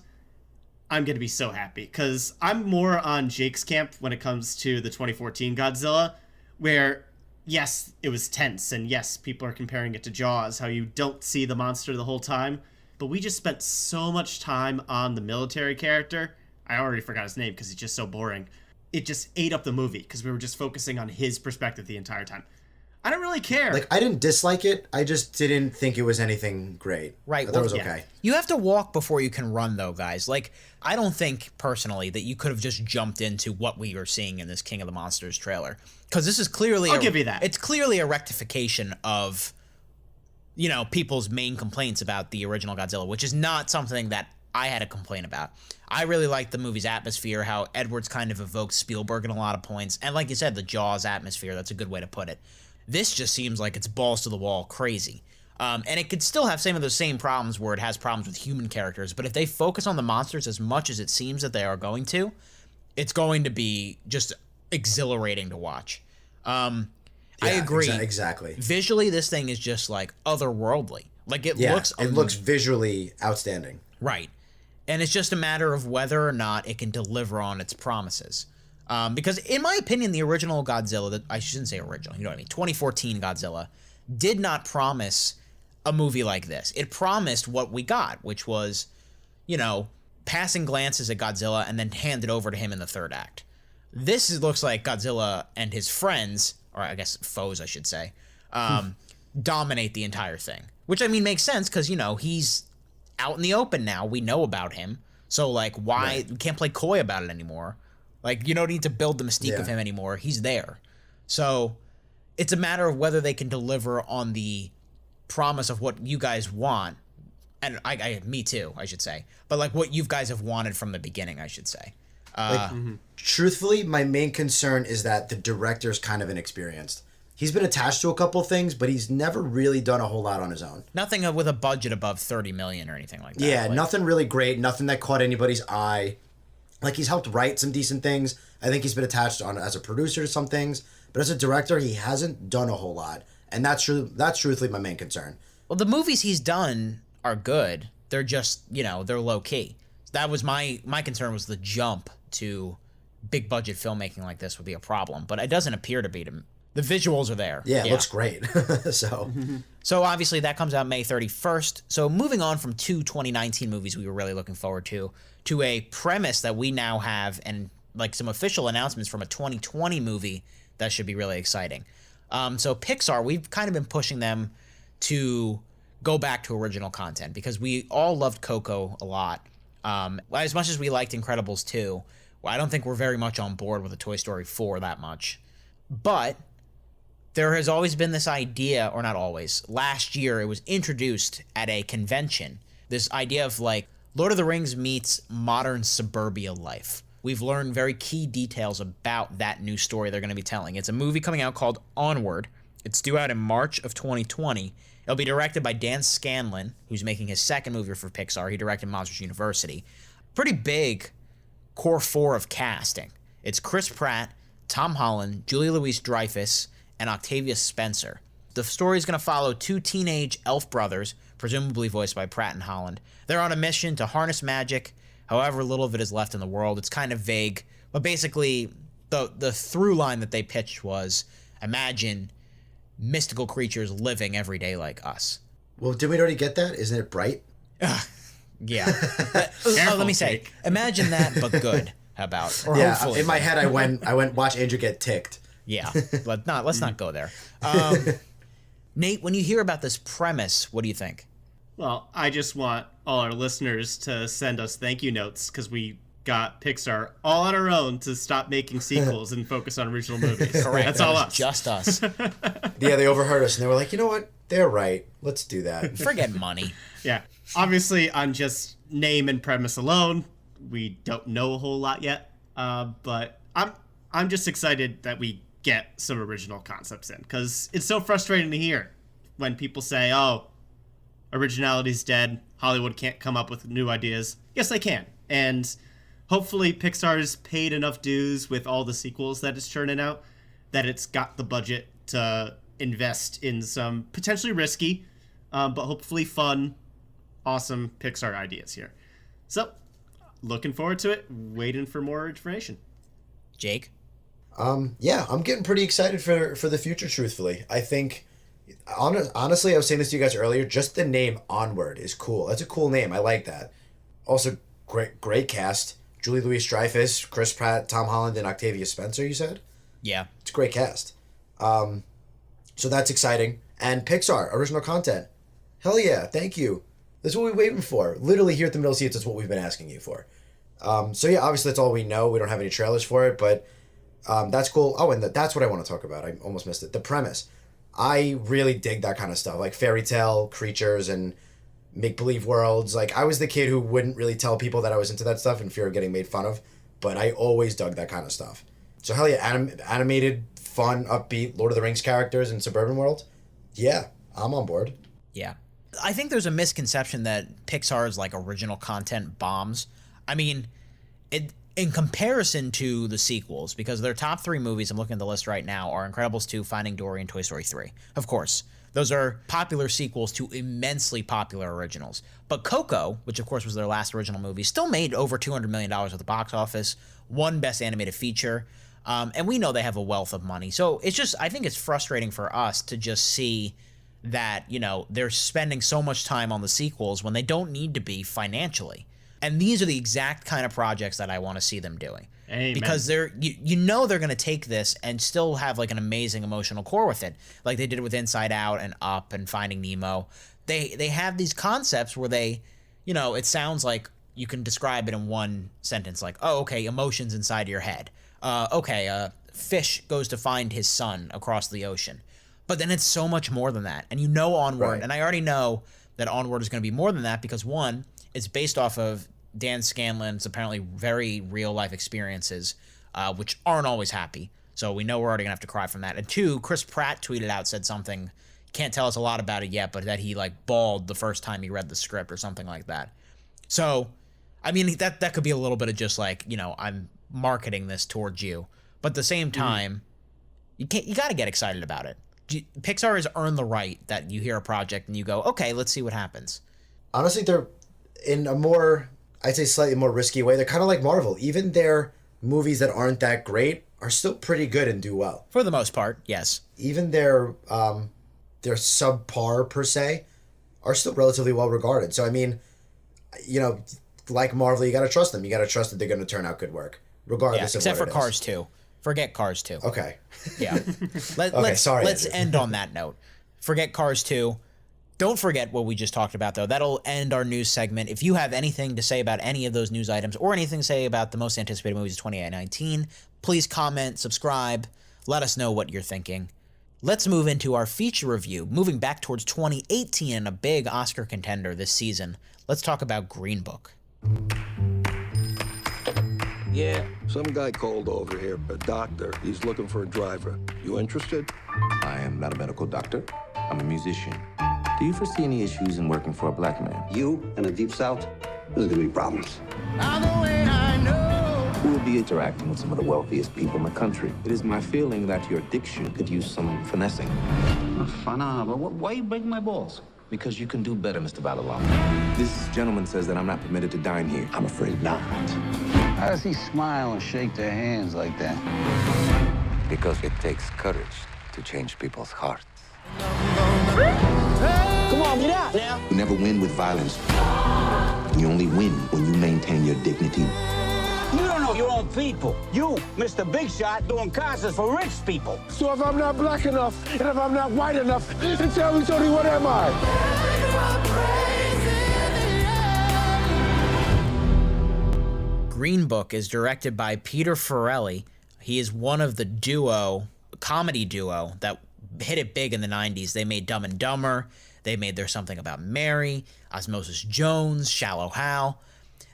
I'm going to be so happy, because I'm more on Jake's camp when it comes to the 2014 Godzilla, where, yes, it was tense, and yes, people are comparing it to Jaws, how you don't see the monster the whole time, but we just spent so much time on the military character. I already forgot his name because he's just so boring. It just ate up the movie because we were just focusing on his perspective the entire time. I don't really care. Like, I didn't dislike it. I just didn't think it was anything great. Right. I thought it was okay. You have to walk before you can run, though, guys. Like, I don't think, personally, that you could have just jumped into what we are seeing in this King of the Monsters trailer. Because this is clearly... I'll give you that. It's clearly a rectification of, you know, people's main complaints about the original Godzilla, which is not something that I had a complaint about. I really liked the movie's atmosphere, how Edwards kind of evoked Spielberg in a lot of points. And like you said, the Jaws atmosphere, that's a good way to put it. This just seems like it's balls to the wall crazy. And it could still have some of those same problems where it has problems with human characters, but if they focus on the monsters as much as it seems that they are going to, it's going to be just exhilarating to watch. I agree. Exactly. Visually, this thing is just like otherworldly. Like it looks visually outstanding. Right. And it's just a matter of whether or not it can deliver on its promises. Because in my opinion, the original Godzilla, I shouldn't say original, you know what I mean, 2014 Godzilla, did not promise a movie like this. It promised what we got, which was, you know, passing glances at Godzilla and then handed over to him in the third act. This looks like Godzilla and his friends, or I guess foes, I should say, dominate the entire thing. Which, I mean, makes sense because, you know, he's out in the open now. We know about him. So, like, why? We can't play coy about it anymore. Like, you don't need to build the mystique of him anymore. He's there. So it's a matter of whether they can deliver on the promise of what you guys want. And me too, I should say. But like what you guys have wanted from the beginning, I should say. Truthfully, my main concern is that the director's kind of inexperienced. He's been attached to a couple things, but he's never really done a whole lot on his own. Nothing with a budget above $30 million or anything like that. Yeah, nothing really great. Nothing that caught anybody's eye. Like, he's helped write some decent things. I think he's been attached on as a producer to some things. But as a director, he hasn't done a whole lot. And that's truthfully my main concern. Well, the movies he's done are good. They're just, you know, they're low-key. That was my concern, was the jump to big-budget filmmaking like this would be a problem. But it doesn't appear to be. The visuals are there. Yeah, it looks great. So obviously that comes out May 31st. So moving on from two 2019 movies we were really looking forward to a premise that we now have and like some official announcements from a 2020 movie that should be really exciting. So Pixar, we've kind of been pushing them to go back to original content because we all loved Coco a lot. As much as we liked Incredibles 2, I don't think we're very much on board with a Toy Story 4 that much. But there has always been this idea, or not always, last year it was introduced at a convention, this idea of like Lord of the Rings meets modern suburbia life. We've learned very key details about that new story they're going to be telling. It's a movie coming out called Onward. It's due out in March of 2020. It'll be directed by Dan Scanlon, who's making his second movie for Pixar. He directed Monsters University. Pretty big core four of casting. It's Chris Pratt, Tom Holland, Julia Louis-Dreyfus, and Octavia Spencer. The story is going to follow two teenage elf brothers, presumably voiced by Pratt and Holland. They're on a mission to harness magic, however little of it is left in the world. It's kind of vague, but basically the through line that they pitched was, imagine mystical creatures living every day like us. Well, did we already get that? Isn't it Bright? Yeah. Let me say, imagine that, but good. How about? Or hopefully. In my head, I went watch Andrew get ticked. Yeah, but let's not go there. Nate, when you hear about this premise, what do you think? Well, I just want all our listeners to send us thank you notes because we got Pixar all on our own to stop making sequels and focus on original movies. Correct. That's all us. Just us. Yeah, they overheard us and they were like, you know what? They're right. Let's do that. Forget money. Yeah. Obviously, on just name and premise alone, we don't know a whole lot yet. But I'm just excited that we get some original concepts in because it's so frustrating to hear when people say, oh, originality's dead. Hollywood can't come up with new ideas. Yes, they can. And hopefully Pixar's paid enough dues with all the sequels that it's churning out that it's got the budget to invest in some potentially risky, but hopefully fun, awesome Pixar ideas here. So, looking forward to it. Waiting for more information. Jake? Yeah, I'm getting pretty excited for the future, truthfully. I think, honestly, I was saying this to you guys earlier, just the name Onward is cool. That's a cool name. I like that. Also, great cast. Julie Louis-Dreyfus, Chris Pratt, Tom Holland, and Octavia Spencer, you said? Yeah. It's a great cast. So that's exciting. And Pixar, original content. Hell yeah, thank you. That's what we're waiting for. Literally here at the Middle Seats, that's what we've been asking you for. So yeah, obviously that's all we know. We don't have any trailers for it, but that's cool. Oh, and that's what I want to talk about. I almost missed it. The premise. I really dig that kind of stuff, like fairy tale creatures and make-believe worlds. Like, I was the kid who wouldn't really tell people that I was into that stuff in fear of getting made fun of, but I always dug that kind of stuff. So hell yeah, animated, fun, upbeat Lord of the Rings characters in suburban world. Yeah, I'm on board. Yeah. I think there's a misconception that Pixar's like original content bombs. I mean, in comparison to the sequels, because their top 3 movies, I'm looking at the list right now, are Incredibles 2, Finding Dory, and Toy Story 3. Of course, those are popular sequels to immensely popular originals. But Coco, which of course was their last original movie, still made over $200 million at the box office, won Best Animated Feature, and we know they have a wealth of money. So it's just, I think it's frustrating for us to just see that, you know, they're spending so much time on the sequels when they don't need to be financially. And these are the exact kind of projects that I want to see them doing. Amen. Because they're you know they're going to take this and still have like an amazing emotional core with it, like they did with Inside Out and Up and Finding Nemo. They have these concepts where they, you know, it sounds like you can describe it in one sentence, like, oh, okay, emotions inside your head. Fish goes to find his son across the ocean. But then it's so much more than that. And you know Onward, right. And I already know that Onward is going to be more than that because, one, it's based off of Dan Scanlon's apparently very real-life experiences, which aren't always happy. So we know we're already going to have to cry from that. And 2, Chris Pratt tweeted out, said something, can't tell us a lot about it yet, but that he, like, bawled the first time he read the script or something like that. So, I mean, that could be a little bit of just, like, you know, I'm marketing this towards you. But at the same time, you got to get excited about it. Pixar has earned the right that you hear a project and you go, okay, let's see what happens. Honestly, they're in a more, I'd say slightly more risky way. They're kind of like Marvel. Even their movies that aren't that great are still pretty good and do well. For the most part, yes. Even their subpar, per se, are still relatively well regarded. So, I mean, you know, like Marvel, you got to trust them. You got to trust that they're going to turn out good work, regardless of what it is. Except for Cars 2. Forget Cars 2. Okay. Yeah. Let's end on that note. Forget Cars 2. Don't forget what we just talked about, though. That'll end our news segment. If you have anything to say about any of those news items or anything to say about the most anticipated movies of 2019, please comment, subscribe, let us know what you're thinking. Let's move into our feature review. Moving back towards 2018 and a big Oscar contender this season, let's talk about Green Book. Yeah. Some guy called over here, a doctor. He's looking for a driver. You interested? I am not a medical doctor. I'm a musician. Do you foresee any issues in working for a black man? You in the Deep South? There's gonna be problems. We will be interacting with some of the wealthiest people in the country. It is my feeling that your diction could use some finessing. But why you breaking my balls? Because you can do better, Mr. Balalam. This gentleman says that I'm not permitted to dine here. I'm afraid not. How does he smile and shake their hands like that? Because it takes courage to change people's hearts. Come on, get out now. You never win with violence. You only win when you maintain your dignity. You don't know your own people. You, Mr. Big Shot, doing concerts for rich people. So if I'm not black enough, and if I'm not white enough, then tell me, Tony, what am I? Green Book is directed by Peter Farrelly. He is one of the comedy duo that hit it big in the 90s. They made Dumb and Dumber. They made There's Something About Mary, Osmosis Jones, Shallow Hal.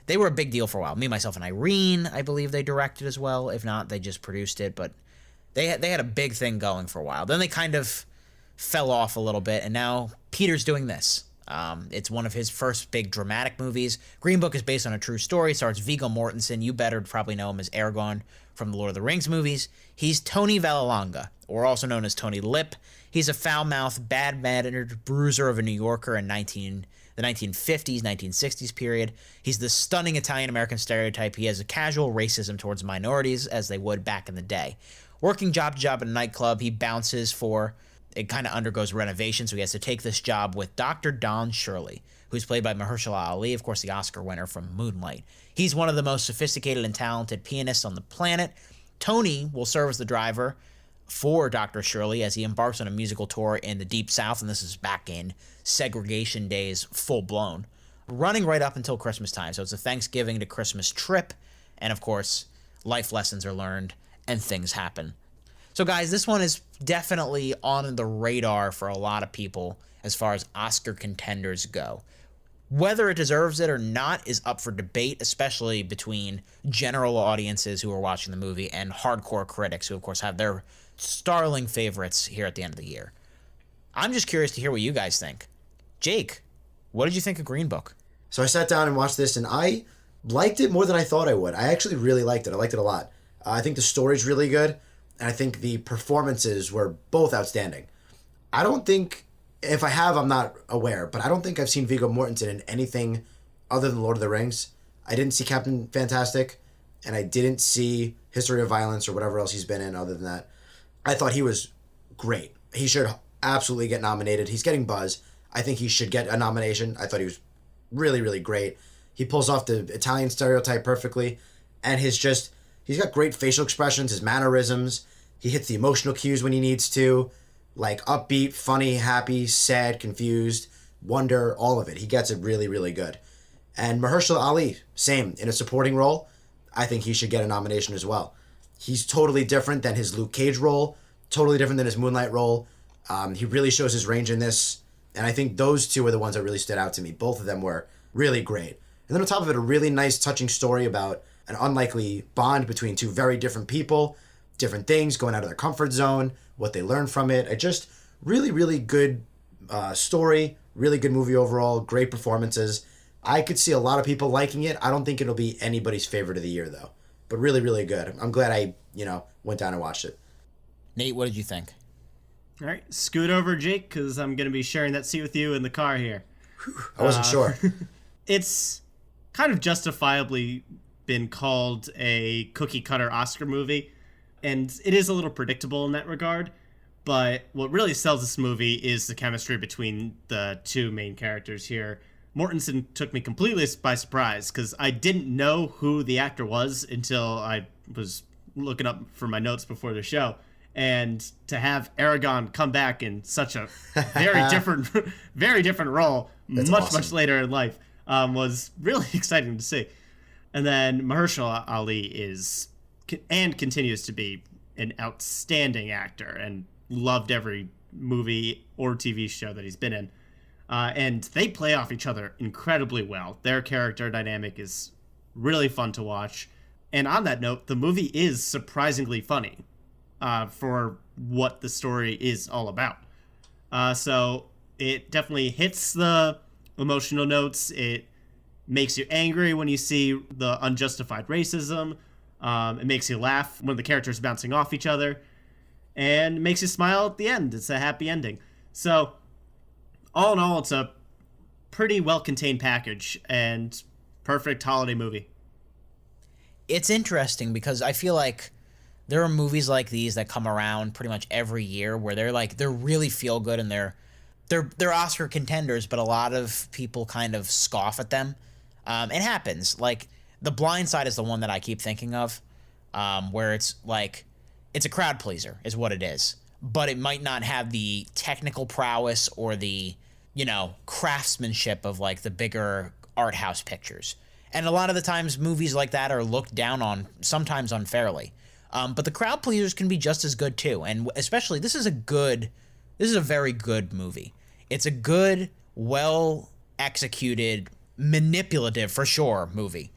They were a big deal for a while. Me, Myself, and Irene, I believe they directed as well. If not, they just produced it. But they had a big thing going for a while. Then they kind of fell off a little bit, and now Peter's doing this. It's one of his first big dramatic movies. Green Book is based on a true story. Stars Viggo Mortensen. You better probably know him as Aragorn from the Lord of the Rings movies. He's Tony Vallelonga, or also known as Tony Lip. He's a foul-mouthed, bad-mannered bruiser of a New Yorker in the 1950s, 1960s period. He's the stunning Italian-American stereotype. He has a casual racism towards minorities, as they would back in the day. Working job to job in a nightclub, he bounces for... It kind of undergoes renovation, so he has to take this job with Dr. Don Shirley, who's played by Mahershala Ali, of course, the Oscar winner from Moonlight. He's one of the most sophisticated and talented pianists on the planet. Tony will serve as the driver for Dr. Shirley as he embarks on a musical tour in the Deep South, and this is back in segregation days, full-blown, running right up until Christmas time. So it's a Thanksgiving to Christmas trip, and of course, life lessons are learned, and things happen. So guys, this one is definitely on the radar for a lot of people as far as Oscar contenders go. Whether it deserves it or not is up for debate, especially between general audiences who are watching the movie and hardcore critics who, of course, have their starling favorites here at the end of the year. I'm just curious to hear what you guys think. Jake, what did you think of Green Book? So I sat down and watched this, and I liked it more than I thought I would. I actually really liked it. I liked it a lot. I think the story's really good. And I think the performances were both outstanding. I don't think, if I have, I'm not aware, but I don't think I've seen Viggo Mortensen in anything other than Lord of the Rings. I didn't see Captain Fantastic, and I didn't see History of Violence or whatever else he's been in other than that. I thought he was great. He should absolutely get nominated. He's getting buzz. I think he should get a nomination. I thought he was really, really great. He pulls off the Italian stereotype perfectly, and he's got great facial expressions, his mannerisms. He hits the emotional cues when he needs to, like upbeat, funny, happy, sad, confused, wonder, all of it. He gets it really, really good. And Mahershala Ali, same, in a supporting role. I think he should get a nomination as well. He's totally different than his Luke Cage role, totally different than his Moonlight role. He really shows his range in this, and I think those two are the ones that really stood out to me. Both of them were really great. And then on top of it, a really nice, touching story about an unlikely bond between two very different people, different things, going out of their comfort zone, what they learn from it. It just really, really good story, really good movie overall, great performances. I could see a lot of people liking it. I don't think it'll be anybody's favorite of the year, though. But really, really good. I'm glad I, went down and watched it. Nate, what did you think? All right, scoot over, Jake, because I'm going to be sharing that seat with you in the car here. I wasn't sure. It's kind of justifiably been called a cookie-cutter Oscar movie, and it is a little predictable in that regard, but what really sells this movie is the chemistry between the two main characters here. Mortensen took me completely by surprise, because I didn't know who the actor was until I was looking up for my notes before the show, and to have Aragorn come back in such a very different role, much later in life, was really exciting to see. And then Mahershala Ali is and continues to be an outstanding actor and loved every movie or TV show that he's been in. And they play off each other incredibly well. Their character dynamic is really fun to watch. And on that note, the movie is surprisingly funny for what the story is all about. So it definitely hits the emotional notes. It makes you angry when you see the unjustified racism. It makes you laugh when the characters are bouncing off each other, and makes you smile at the end. It's a happy ending. So, all in all, it's a pretty well-contained package and perfect holiday movie. It's interesting because I feel like there are movies like these that come around pretty much every year where they're really feel good and they're Oscar contenders, but a lot of people kind of scoff at them. It happens. Like, The Blind Side is the one that I keep thinking of, where it's a crowd pleaser is what it is, but it might not have the technical prowess or the, craftsmanship of the bigger art house pictures. And a lot of the times movies like that are looked down on, sometimes unfairly. But the crowd pleasers can be just as good too. And especially, this is a very good movie. It's a good, well executed, manipulative for sure movie.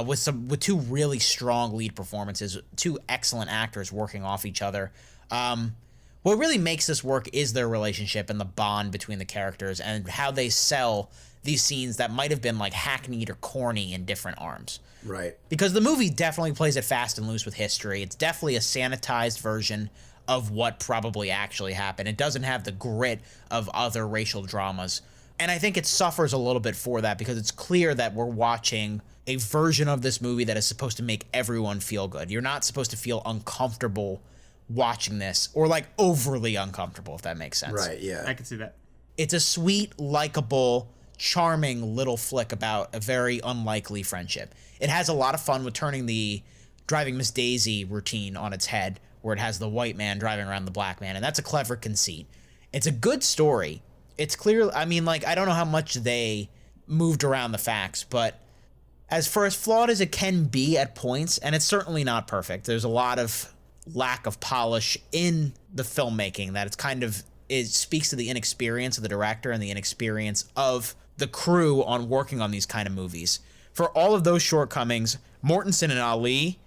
With two really strong lead performances, two excellent actors working off each other. What really makes this work is their relationship and the bond between the characters and how they sell these scenes that might have been like hackneyed or corny in different arms. Right. Because the movie definitely plays it fast and loose with history. It's definitely a sanitized version of what probably actually happened. It doesn't have the grit of other racial dramas. And I think it suffers a little bit for that because it's clear that we're watching a version of this movie that is supposed to make everyone feel good. You're not supposed to feel uncomfortable watching this, or like overly uncomfortable, if that makes sense. Right, yeah. I can see that. It's a sweet, likable, charming little flick about a very unlikely friendship. It has a lot of fun with turning the Driving Miss Daisy routine on its head, where it has the white man driving around the black man, and that's a clever conceit. It's a good story. It's clear, I mean, like, I don't know how much they moved around the facts, but as flawed as it can be at points, and it's certainly not perfect, there's a lot of lack of polish in the filmmaking that it speaks to the inexperience of the director and the inexperience of the crew on working on these kind of movies. For all of those shortcomings, Mortensen and Ali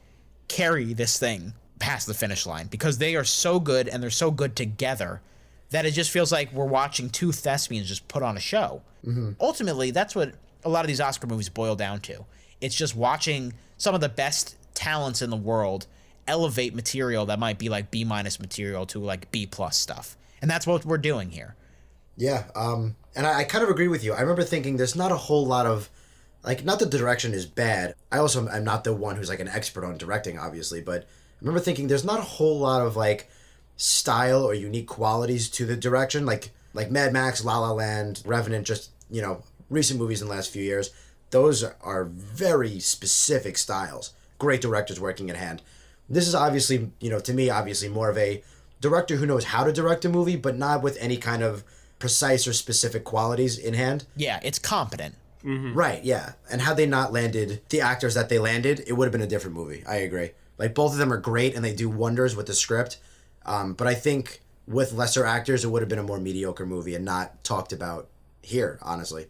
carry this thing past the finish line because they are so good and they're so good together that it just feels like we're watching two thespians just put on a show. Mm-hmm. Ultimately, that's what a lot of these Oscar movies boil down to. It's just watching some of the best talents in the world elevate material that might be like B- material to like B+ stuff. And that's what we're doing here. Yeah, and I kind of agree with you. I remember thinking there's not a whole lot of, like, not that the direction is bad. I also am not the one who's like an expert on directing, obviously, but I remember thinking there's not a whole lot of like style or unique qualities to the direction. Like Mad Max, La La Land, Revenant, just, recent movies in the last few years. Those are very specific styles. Great directors working at hand. This is obviously, to me, obviously more of a director who knows how to direct a movie, but not with any kind of precise or specific qualities in hand. Yeah, it's competent. Mm-hmm. Right, yeah. And had they not landed the actors that they landed, it would have been a different movie. I agree. Like, both of them are great and they do wonders with the script. But I think with lesser actors, it would have been a more mediocre movie and not talked about here, honestly.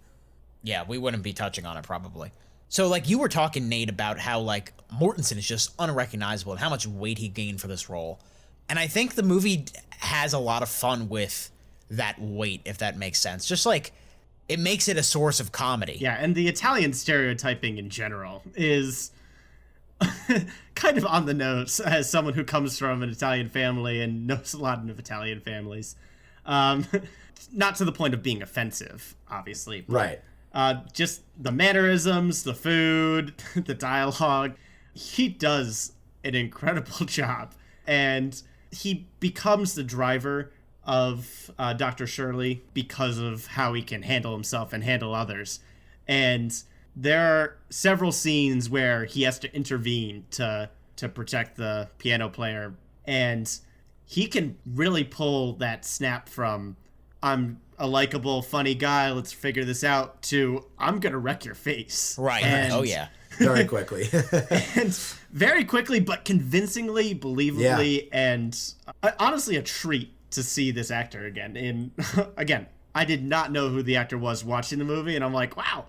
Yeah, we wouldn't be touching on it probably. So, like, you were talking, Nate, about how, like, Mortensen is just unrecognizable and how much weight he gained for this role. And I think the movie has a lot of fun with that weight, if that makes sense. Just, like, it makes it a source of comedy. Yeah, and the Italian stereotyping in general is kind of on the nose as someone who comes from an Italian family and knows a lot of Italian families. Not to the point of being offensive, obviously. But, right. Just the mannerisms, the food, the dialogue. He does an incredible job. And he becomes the driver of Dr. Shirley because of how he can handle himself and handle others. And there are several scenes where he has to intervene to protect the piano player. And he can really pull that snap from, I'm a likable, funny guy, let's figure this out, to I'm going to wreck your face. Right. And, oh, yeah. Very quickly. And very quickly, but convincingly, believably, and honestly a treat to see this actor again. And again, I did not know who the actor was watching the movie, and I'm like, wow,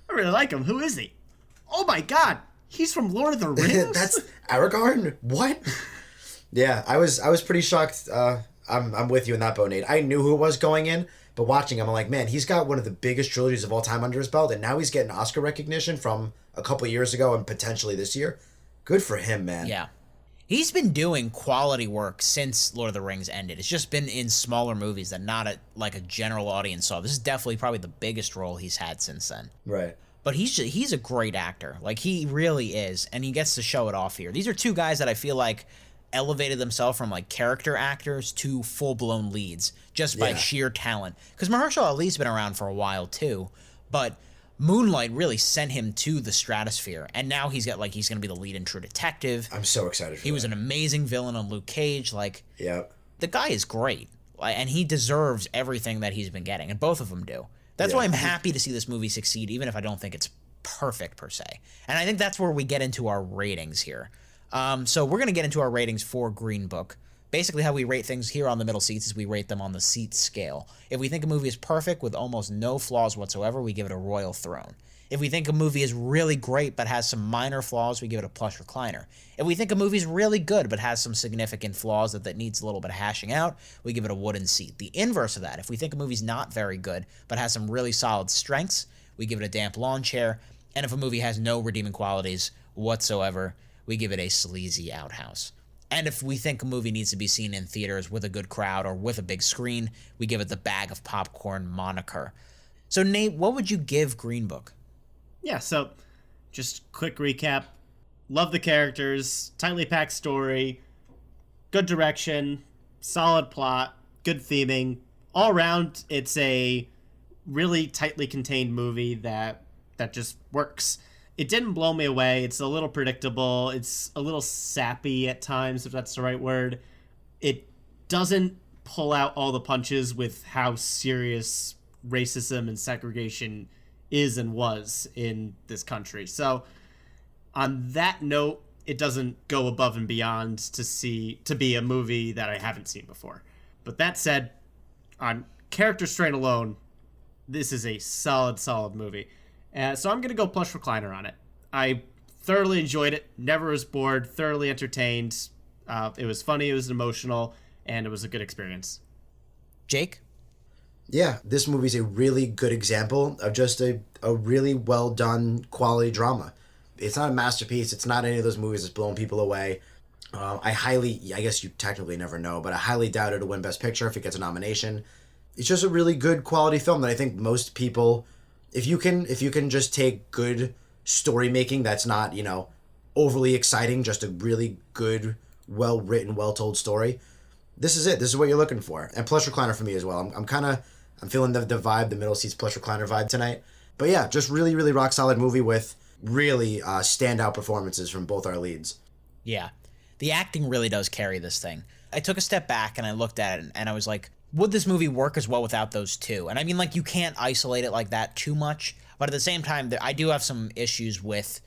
I really like him. Who is he? Oh my God, he's from Lord of the Rings? That's Aragorn? What? Yeah, I was pretty shocked. I'm with you in that boat, Nate. I knew who it was going in, but watching him, I'm like, man, he's got one of the biggest trilogies of all time under his belt, and now he's getting Oscar recognition from a couple years ago and potentially this year. Good for him, man. Yeah. He's been doing quality work since Lord of the Rings ended. It's just been in smaller movies that not a general audience saw. This is definitely probably the biggest role he's had since then. Right. But he's a great actor. Like, he really is, and he gets to show it off here. These are two guys that I feel like elevated themselves from like character actors to full-blown leads just by sheer talent. Because Mahershala Ali's been around for a while too, but Moonlight really sent him to the stratosphere, and now he's going to be the lead in True Detective. I'm so excited for He was an amazing villain on Luke Cage. Like, the guy is great, and he deserves everything that he's been getting, and both of them do. That's why I'm happy to see this movie succeed, even if I don't think it's perfect per se. And I think that's where we get into our ratings here. So we're going to get into our ratings for Green Book. Basically, how we rate things here on the Middle Seats is we rate them on the seat scale. If we think a movie is perfect with almost no flaws whatsoever, we give it a Royal Throne. If we think a movie is really great but has some minor flaws, we give it a plush recliner. If we think a movie is really good but has some significant flaws that needs a little bit of hashing out, we give it a wooden seat. The inverse of that, if we think a movie's not very good but has some really solid strengths, we give it a damp lawn chair. And if a movie has no redeeming qualities whatsoever, we give it a sleazy outhouse. And if we think a movie needs to be seen in theaters with a good crowd or with a big screen, we give it the bag of popcorn moniker. So Nate, what would you give Green Book? Yeah, so just quick recap. Love the characters, tightly packed story, good direction, solid plot, good theming. All around, it's a really tightly contained movie that just works. It didn't blow me away. It's a little predictable. It's a little sappy at times, if that's the right word. It doesn't pull out all the punches with how serious racism and segregation is and was in this country. So on that note, it doesn't go above and beyond to be a movie that I haven't seen before. But that said, on character strain alone, this is a solid movie. So I'm going to go plush recliner on it. I thoroughly enjoyed it, never was bored, thoroughly entertained. It was funny, it was emotional, and it was a good experience. Jake? Yeah, this movie's a really good example of just a really well done quality drama. It's not a masterpiece. It's not any of those movies that's blowing people away. I guess you technically never know, but I highly doubt it'll win Best Picture if it gets a nomination. It's just a really good quality film that I think most people, if you can just take good story making that's not, overly exciting, just a really good, well written, well told story, this is it. This is what you're looking for. And plush recliner for me as well. I'm feeling the vibe, the Middle Seats plush recliner vibe tonight. But yeah, just really, really rock solid movie with really standout performances from both our leads. Yeah, the acting really does carry this thing. I took a step back and I looked at it and I was like, would this movie work as well without those two? And I mean, like, you can't isolate it like that too much, but at the same time, I do have some issues with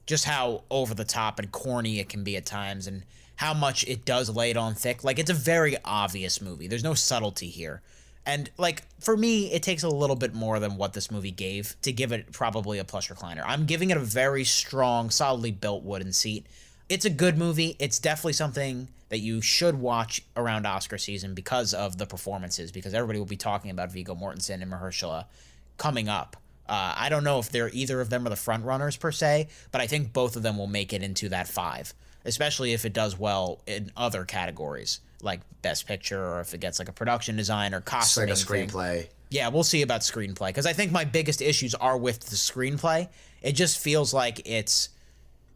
just how over the top and corny it can be at times and how much it does lay it on thick. Like, it's a very obvious movie. There's no subtlety here. And, like, for me, it takes a little bit more than what this movie gave to give it probably a plush recliner. I'm giving it a very strong, solidly built wooden seat. It's a good movie. It's definitely something that you should watch around Oscar season because of the performances, because everybody will be talking about Viggo Mortensen and Mahershala coming up. I don't know if either of them are the front runners per se, but I think both of them will make it into that 5, especially if it does well in other categories, like Best Picture, or if it gets like a production design or costuming. It's like a screenplay. Yeah, we'll see about screenplay, because I think my biggest issues are with the screenplay. It just feels like it's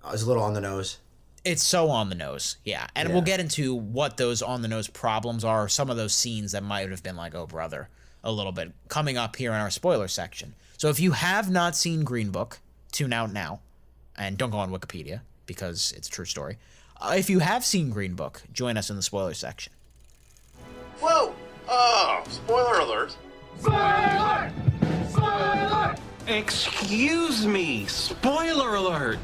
a little on the nose. It's so on the nose, yeah. And we'll get into what those on the nose problems are, some of those scenes that might have been like, oh brother, a little bit, coming up here in our spoiler section. So if you have not seen Green Book, tune out now, and don't go on Wikipedia, because it's a true story. If you have seen Green Book, join us in the spoiler section. Whoa! Oh, spoiler alert! Spoiler alert! Spoiler alert! Excuse me, spoiler alert!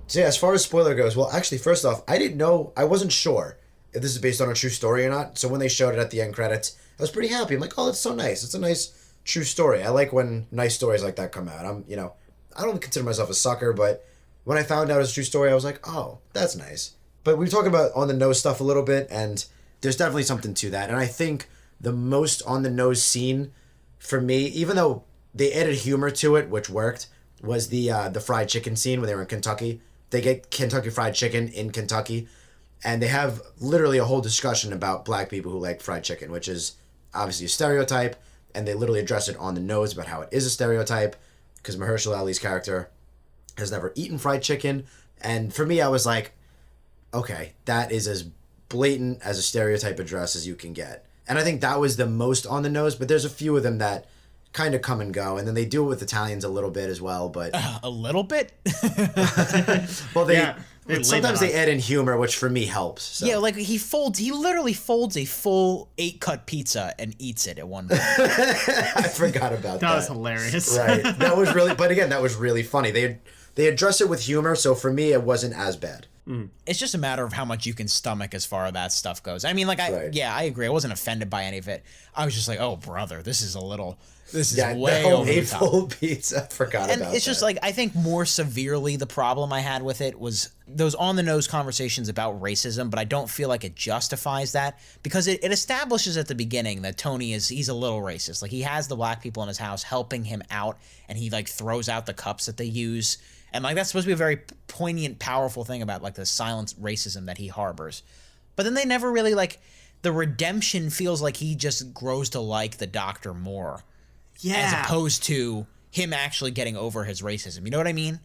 So yeah, as far as spoiler goes, well, actually, first off, I wasn't sure if this is based on a true story or not. So when they showed it at the end credits, I was pretty happy. I'm like, oh, that's so nice. It's a nice, true story. I like when nice stories like that come out. I don't consider myself a sucker, but when I found out it was a true story, I was like, oh, that's nice. But we were talking about on the nose stuff a little bit, and there's definitely something to that. And I think the most on the nose scene for me, even though they added humor to it, which worked, was the fried chicken scene when they were in Kentucky. They get Kentucky Fried Chicken in Kentucky, and they have literally a whole discussion about black people who like fried chicken, which is obviously a stereotype, and they literally address it on the nose about how it is a stereotype, because Mahershala Ali's character has never eaten fried chicken. And for me, I was like, okay, that is as blatant as a stereotype address as you can get. And I think that was the most on the nose, but there's a few of them that kind of come and go, and then they do it with Italians a little bit as well. But a little bit. well, Sometimes sometimes they add in humor, which for me helps. So. Yeah, like he literally folds a full 8-cut pizza and eats it at one point. I forgot about that. That was hilarious. Right. That was really, but again, that was really funny. They address it with humor, so for me, it wasn't as bad. It's just a matter of how much you can stomach as far as that stuff goes. I mean, like, I agree. I wasn't offended by any of it. I was just like, oh, brother, this is way over the top. Full pizza. I forgot about that. It's just like, I think more severely the problem I had with it was those on-the-nose conversations about racism, but I don't feel like it justifies that because it establishes at the beginning that Tony he's a little racist. Like, he has the black people in his house helping him out, and he, like, throws out the cups that they use. And, like, that's supposed to be a very poignant, powerful thing about, like, the silent racism that he harbors. But then they never really, like, the redemption feels like he just grows to like the Doctor more. Yeah. As opposed to him actually getting over his racism. You know what I mean?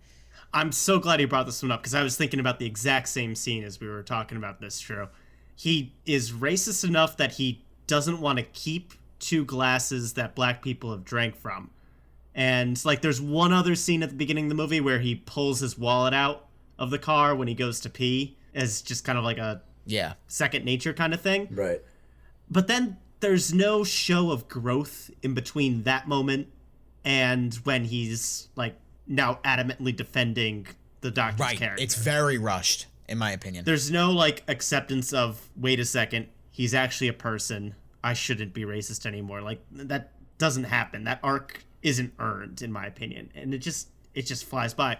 I'm so glad you brought this one up because I was thinking about the exact same scene as we were talking about this, Drew. He is racist enough that he doesn't want to keep 2 glasses that black people have drank from. And, like, there's one other scene at the beginning of the movie where he pulls his wallet out of the car when he goes to pee as just kind of like a second nature kind of thing. Right. But then there's no show of growth in between that moment and when he's, like, now adamantly defending the Doctor's character. It's very rushed, in my opinion. There's no, like, acceptance of, wait a second, he's actually a person. I shouldn't be racist anymore. Like, that doesn't happen. That arc isn't earned, in my opinion. And it just flies by.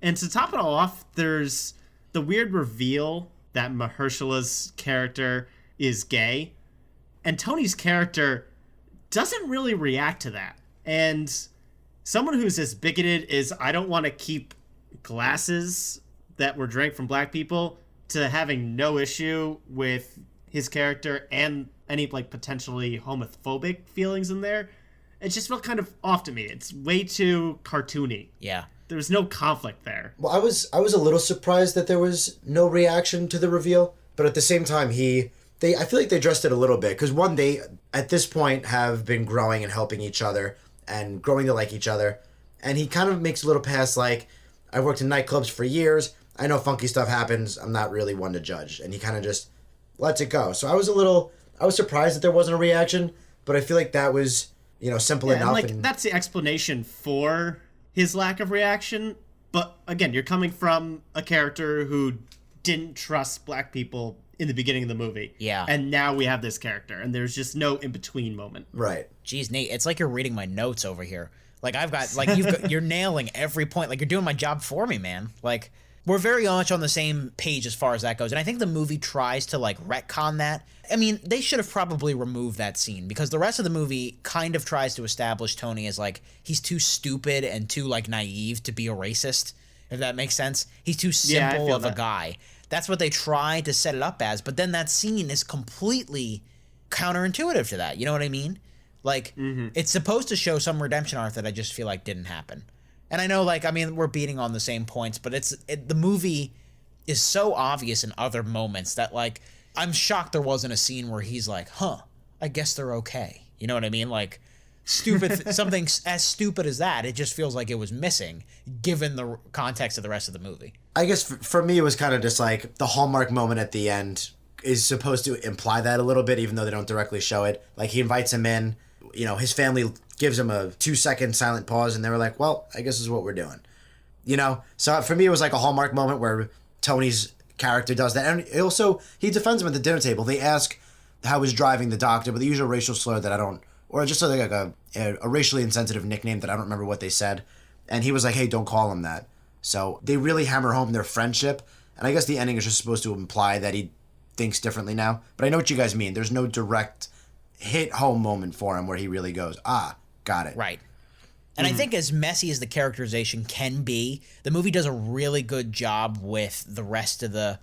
And to top it all off, there's the weird reveal that Mahershala's character is gay. And Tony's character doesn't really react to that. And someone who's as bigoted as I don't want to keep glasses that were drank from black people to having no issue with his character and any, like, potentially homophobic feelings in there, it just felt kind of off to me. It's way too cartoony. Yeah. There was no conflict there. Well, I was a little surprised that there was no reaction to the reveal, but at the same time, I feel like they addressed it a little bit because one, they at this point have been growing and helping each other and growing to like each other, and he kind of makes a little pass like, I've worked in nightclubs for years. I know funky stuff happens. I'm not really one to judge, and he kind of just lets it go. So I was surprised that there wasn't a reaction, but I feel like that was, simple enough. And, like, that's the explanation for his lack of reaction. But again, you're coming from a character who didn't trust black people in the beginning of the movie. Yeah. And now we have this character, and there's just no in-between moment. Right. Jeez, Nate, it's like you're reading my notes over here. Like, you're nailing every point. Like, you're doing my job for me, man. Like, we're very much on the same page as far as that goes. And I think the movie tries to, like, retcon that. I mean, they should have probably removed that scene because the rest of the movie kind of tries to establish Tony as, like, he's too stupid and too, like, naive to be a racist, if that makes sense. He's too simple of a guy. That's what they try to set it up as. But then that scene is completely counterintuitive to that. You know what I mean? Like, it's supposed to show some redemption arc that I just feel like didn't happen. And I know, like, I mean, we're beating on the same points, but the movie is so obvious in other moments that, like, I'm shocked there wasn't a scene where he's like, I guess they're okay. You know what I mean? Like, stupid, something as stupid as that, it just feels like it was missing, given the context of the rest of the movie. I guess for me, it was kind of just like the hallmark moment at the end is supposed to imply that a little bit, even though they don't directly show it. Like, he invites him in, his family gives him a 2-second silent pause, and they were like, well, I guess this is what we're doing. So for me, it was like a hallmark moment where Tony's character does that. And also, he defends him at the dinner table. They ask how he's driving the Doctor, but they use a racial slur that I don't, or just like a racially insensitive nickname that I don't remember what they said. And he was like, hey, don't call him that. So they really hammer home their friendship. And I guess the ending is just supposed to imply that he thinks differently now. But I know what you guys mean. There's no direct hit home moment for him where he really goes, got it. Right. And I think as messy as the characterization can be, the movie does a really good job with the rest of the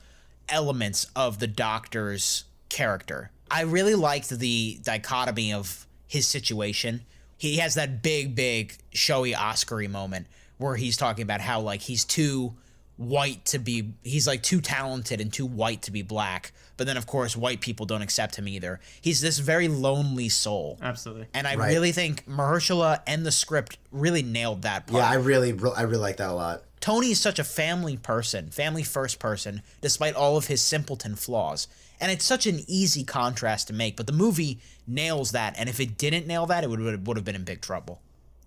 elements of the Doctor's character. I really liked the dichotomy of his situation. He has that big, showy Oscar-y moment where he's talking about how, like, he's too he's like too talented and too white to be black. But then, of course, white people don't accept him either. He's this very lonely soul. Absolutely. And I really think Mahershala and the script really nailed that part. Yeah, I really like that a lot. Tony is such a family first person, despite all of his simpleton flaws. And it's such an easy contrast to make, but the movie nails that. And if it didn't nail that, it would have been in big trouble.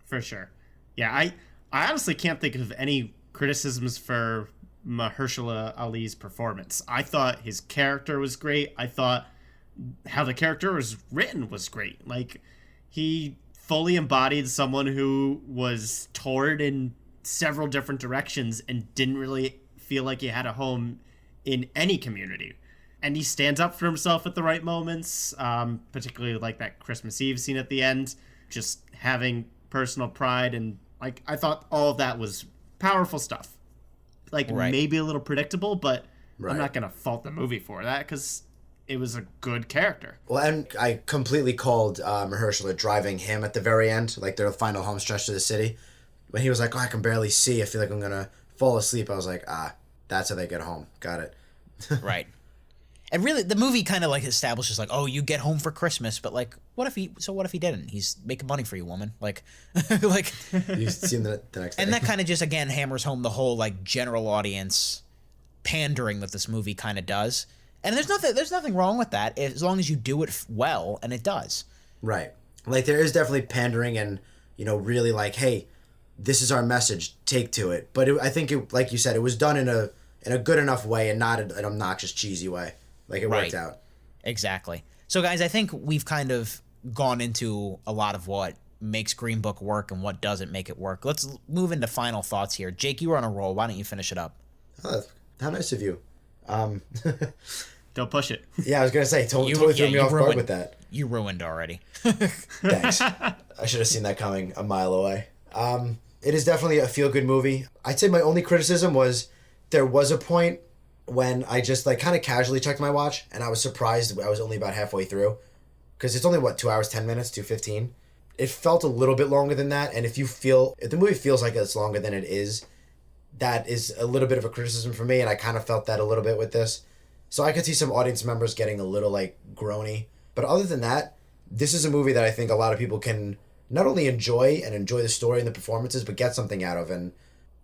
For sure. Yeah, I honestly can't think of any criticisms for Mahershala Ali's performance. I thought his character was great. I thought how the character was written was great. Like, he fully embodied someone who was torn in several different directions and didn't really feel like he had a home in any community. And he stands up for himself at the right moments, particularly like that Christmas Eve scene at the end, just having personal pride. And like, I thought all of that was powerful stuff. Like, maybe a little predictable, but I'm not going to fault the movie for that because it was a good character. Well, and I completely called Mahershala driving him at the very end, like their final home stretch to the city. When he was like, I can barely see. I feel like I'm going to fall asleep. I was like, that's how they get home. Got it. Right. And really, the movie kind of like establishes like, oh, you get home for Christmas, but like, what if he didn't? He's making money for you, woman. Like, like. You see him the next day. And that kind of just again hammers home the whole like general audience pandering that this movie kind of does. And there's nothing wrong with that as long as you do it well, and it does. Right. Like there is definitely pandering and really like, hey, this is our message. Take to it. But I think it, like you said, it was done in a good enough way and not an obnoxious, cheesy way. Like, it worked out. Exactly. So, guys, I think we've kind of gone into a lot of what makes Green Book work and what doesn't make it work. Let's move into final thoughts here. Jake, you were on a roll. Why don't you finish it up? Oh, how nice of you. Don't push it. Yeah, I was going to say, totally threw me off guard with that. You ruined already. Thanks. I should have seen that coming a mile away. It is definitely a feel-good movie. I'd say my only criticism was there was a point when I just like kind of casually checked my watch and I was surprised I was only about halfway through because it's only 2 hours 10 minutes, 2:15. It felt a little bit longer than that, and if the movie feels like it's longer than it is, that is a little bit of a criticism for me, and I kind of felt that a little bit with this. So I could see some audience members getting a little like groany, but other than that, this is a movie that I think a lot of people can not only enjoy the story and the performances, but get something out of and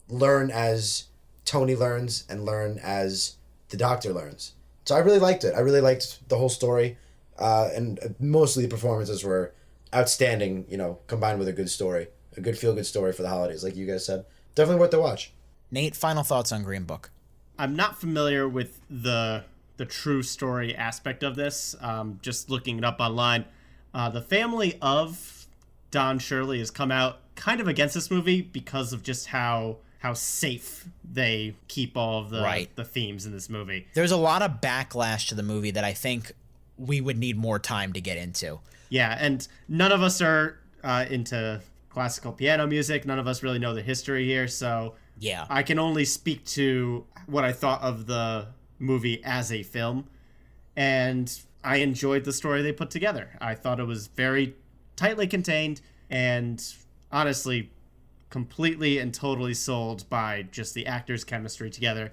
learn as Tony learns and learn as the Doctor learns. So I really liked it. I really liked the whole story, and mostly the performances were outstanding, combined with a good story, a good feel-good story for the holidays, like you guys said. Definitely worth the watch. Nate, final thoughts on Green Book? I'm not familiar with the true story aspect of this. Just looking it up online, the family of Don Shirley has come out kind of against this movie because of just how safe they keep all of the themes in this movie. There's a lot of backlash to the movie that I think we would need more time to get into. Yeah, and none of us are into classical piano music. None of us really know the history here, so yeah, I can only speak to what I thought of the movie as a film, and I enjoyed the story they put together. I thought it was very tightly contained, and honestly, completely and totally sold by just the actors' chemistry together.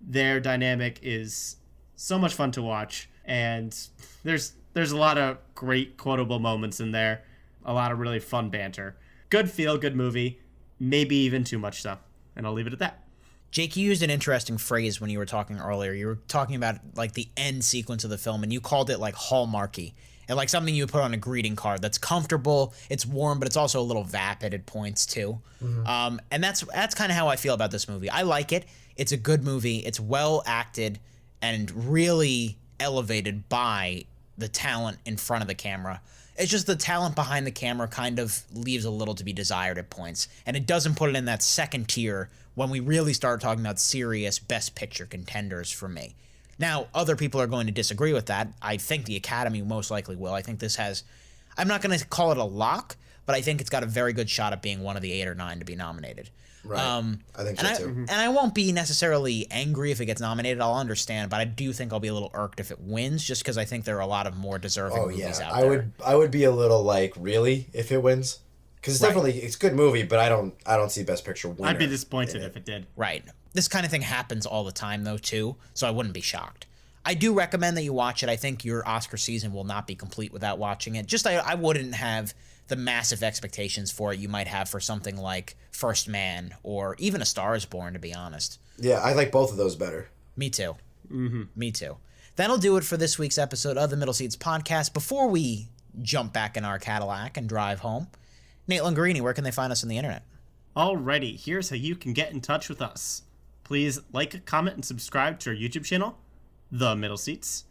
Their dynamic is so much fun to watch, and there's a lot of great quotable moments in there, a lot of really fun banter. Good feel, good movie, maybe even too much so, and I'll leave it at that. Jake, you used an interesting phrase when you were talking earlier. You were talking about like the end sequence of the film, and you called it like hallmarky. And like something you would put on a greeting card that's comfortable, it's warm, but it's also a little vapid at points too. Mm-hmm. And that's kind of how I feel about this movie. I like it. It's a good movie. It's well acted and really elevated by the talent in front of the camera. It's just the talent behind the camera kind of leaves a little to be desired at points. And it doesn't put it in that second tier when we really start talking about serious Best Picture contenders for me. Now, other people are going to disagree with that. I think the Academy most likely will. I think this has, I'm not going to call it a lock, but I think it's got a very good shot at being one of the 8 or 9 to be nominated. Right. I think so too. And I won't be necessarily angry if it gets nominated. I'll understand, but I do think I'll be a little irked if it wins, just because I think there are a lot of more deserving movies out there. I would be a little like, really, if it wins? Because it's definitely, it's a good movie, but I don't see Best Picture winner. I'd be disappointed if it did. Right. This kind of thing happens all the time, though, too, so I wouldn't be shocked. I do recommend that you watch it. I think your Oscar season will not be complete without watching it. Just I wouldn't have the massive expectations for it you might have for something like First Man or even A Star is Born, to be honest. Yeah, I like both of those better. Me too. Me too. That'll do it for this week's episode of the Middle Seats Podcast. Before we jump back in our Cadillac and drive home, Nate Lungarini, where can they find us on the internet? Alrighty, here's how you can get in touch with us. Please like, comment, and subscribe to our YouTube channel, The Middle Seats.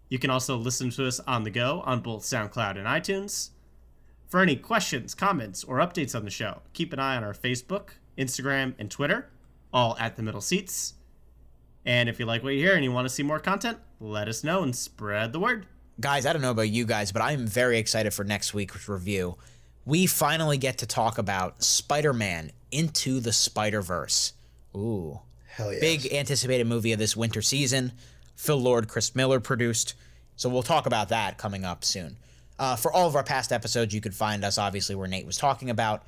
You can also listen to us on the go on both SoundCloud and iTunes. For any questions, comments, or updates on the show, keep an eye on our Facebook, Instagram, and Twitter, all at The Middle Seats. And if you like what you hear and you want to see more content, let us know and spread the word. Guys, I don't know about you guys, but I'm very excited for next week's review. We finally get to talk about Spider-Man Into the Spider-Verse. Ooh. Hell yeah. Big anticipated movie of this winter season. Phil Lord, Chris Miller produced. So we'll talk about that coming up soon. For all of our past episodes, you could find us, obviously, where Nate was talking about.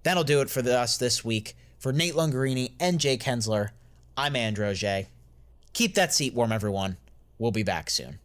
That'll do it for us this week. For Nate Lungarini and Jake Hensler, I'm Andrew J. Keep that seat warm, everyone. We'll be back soon.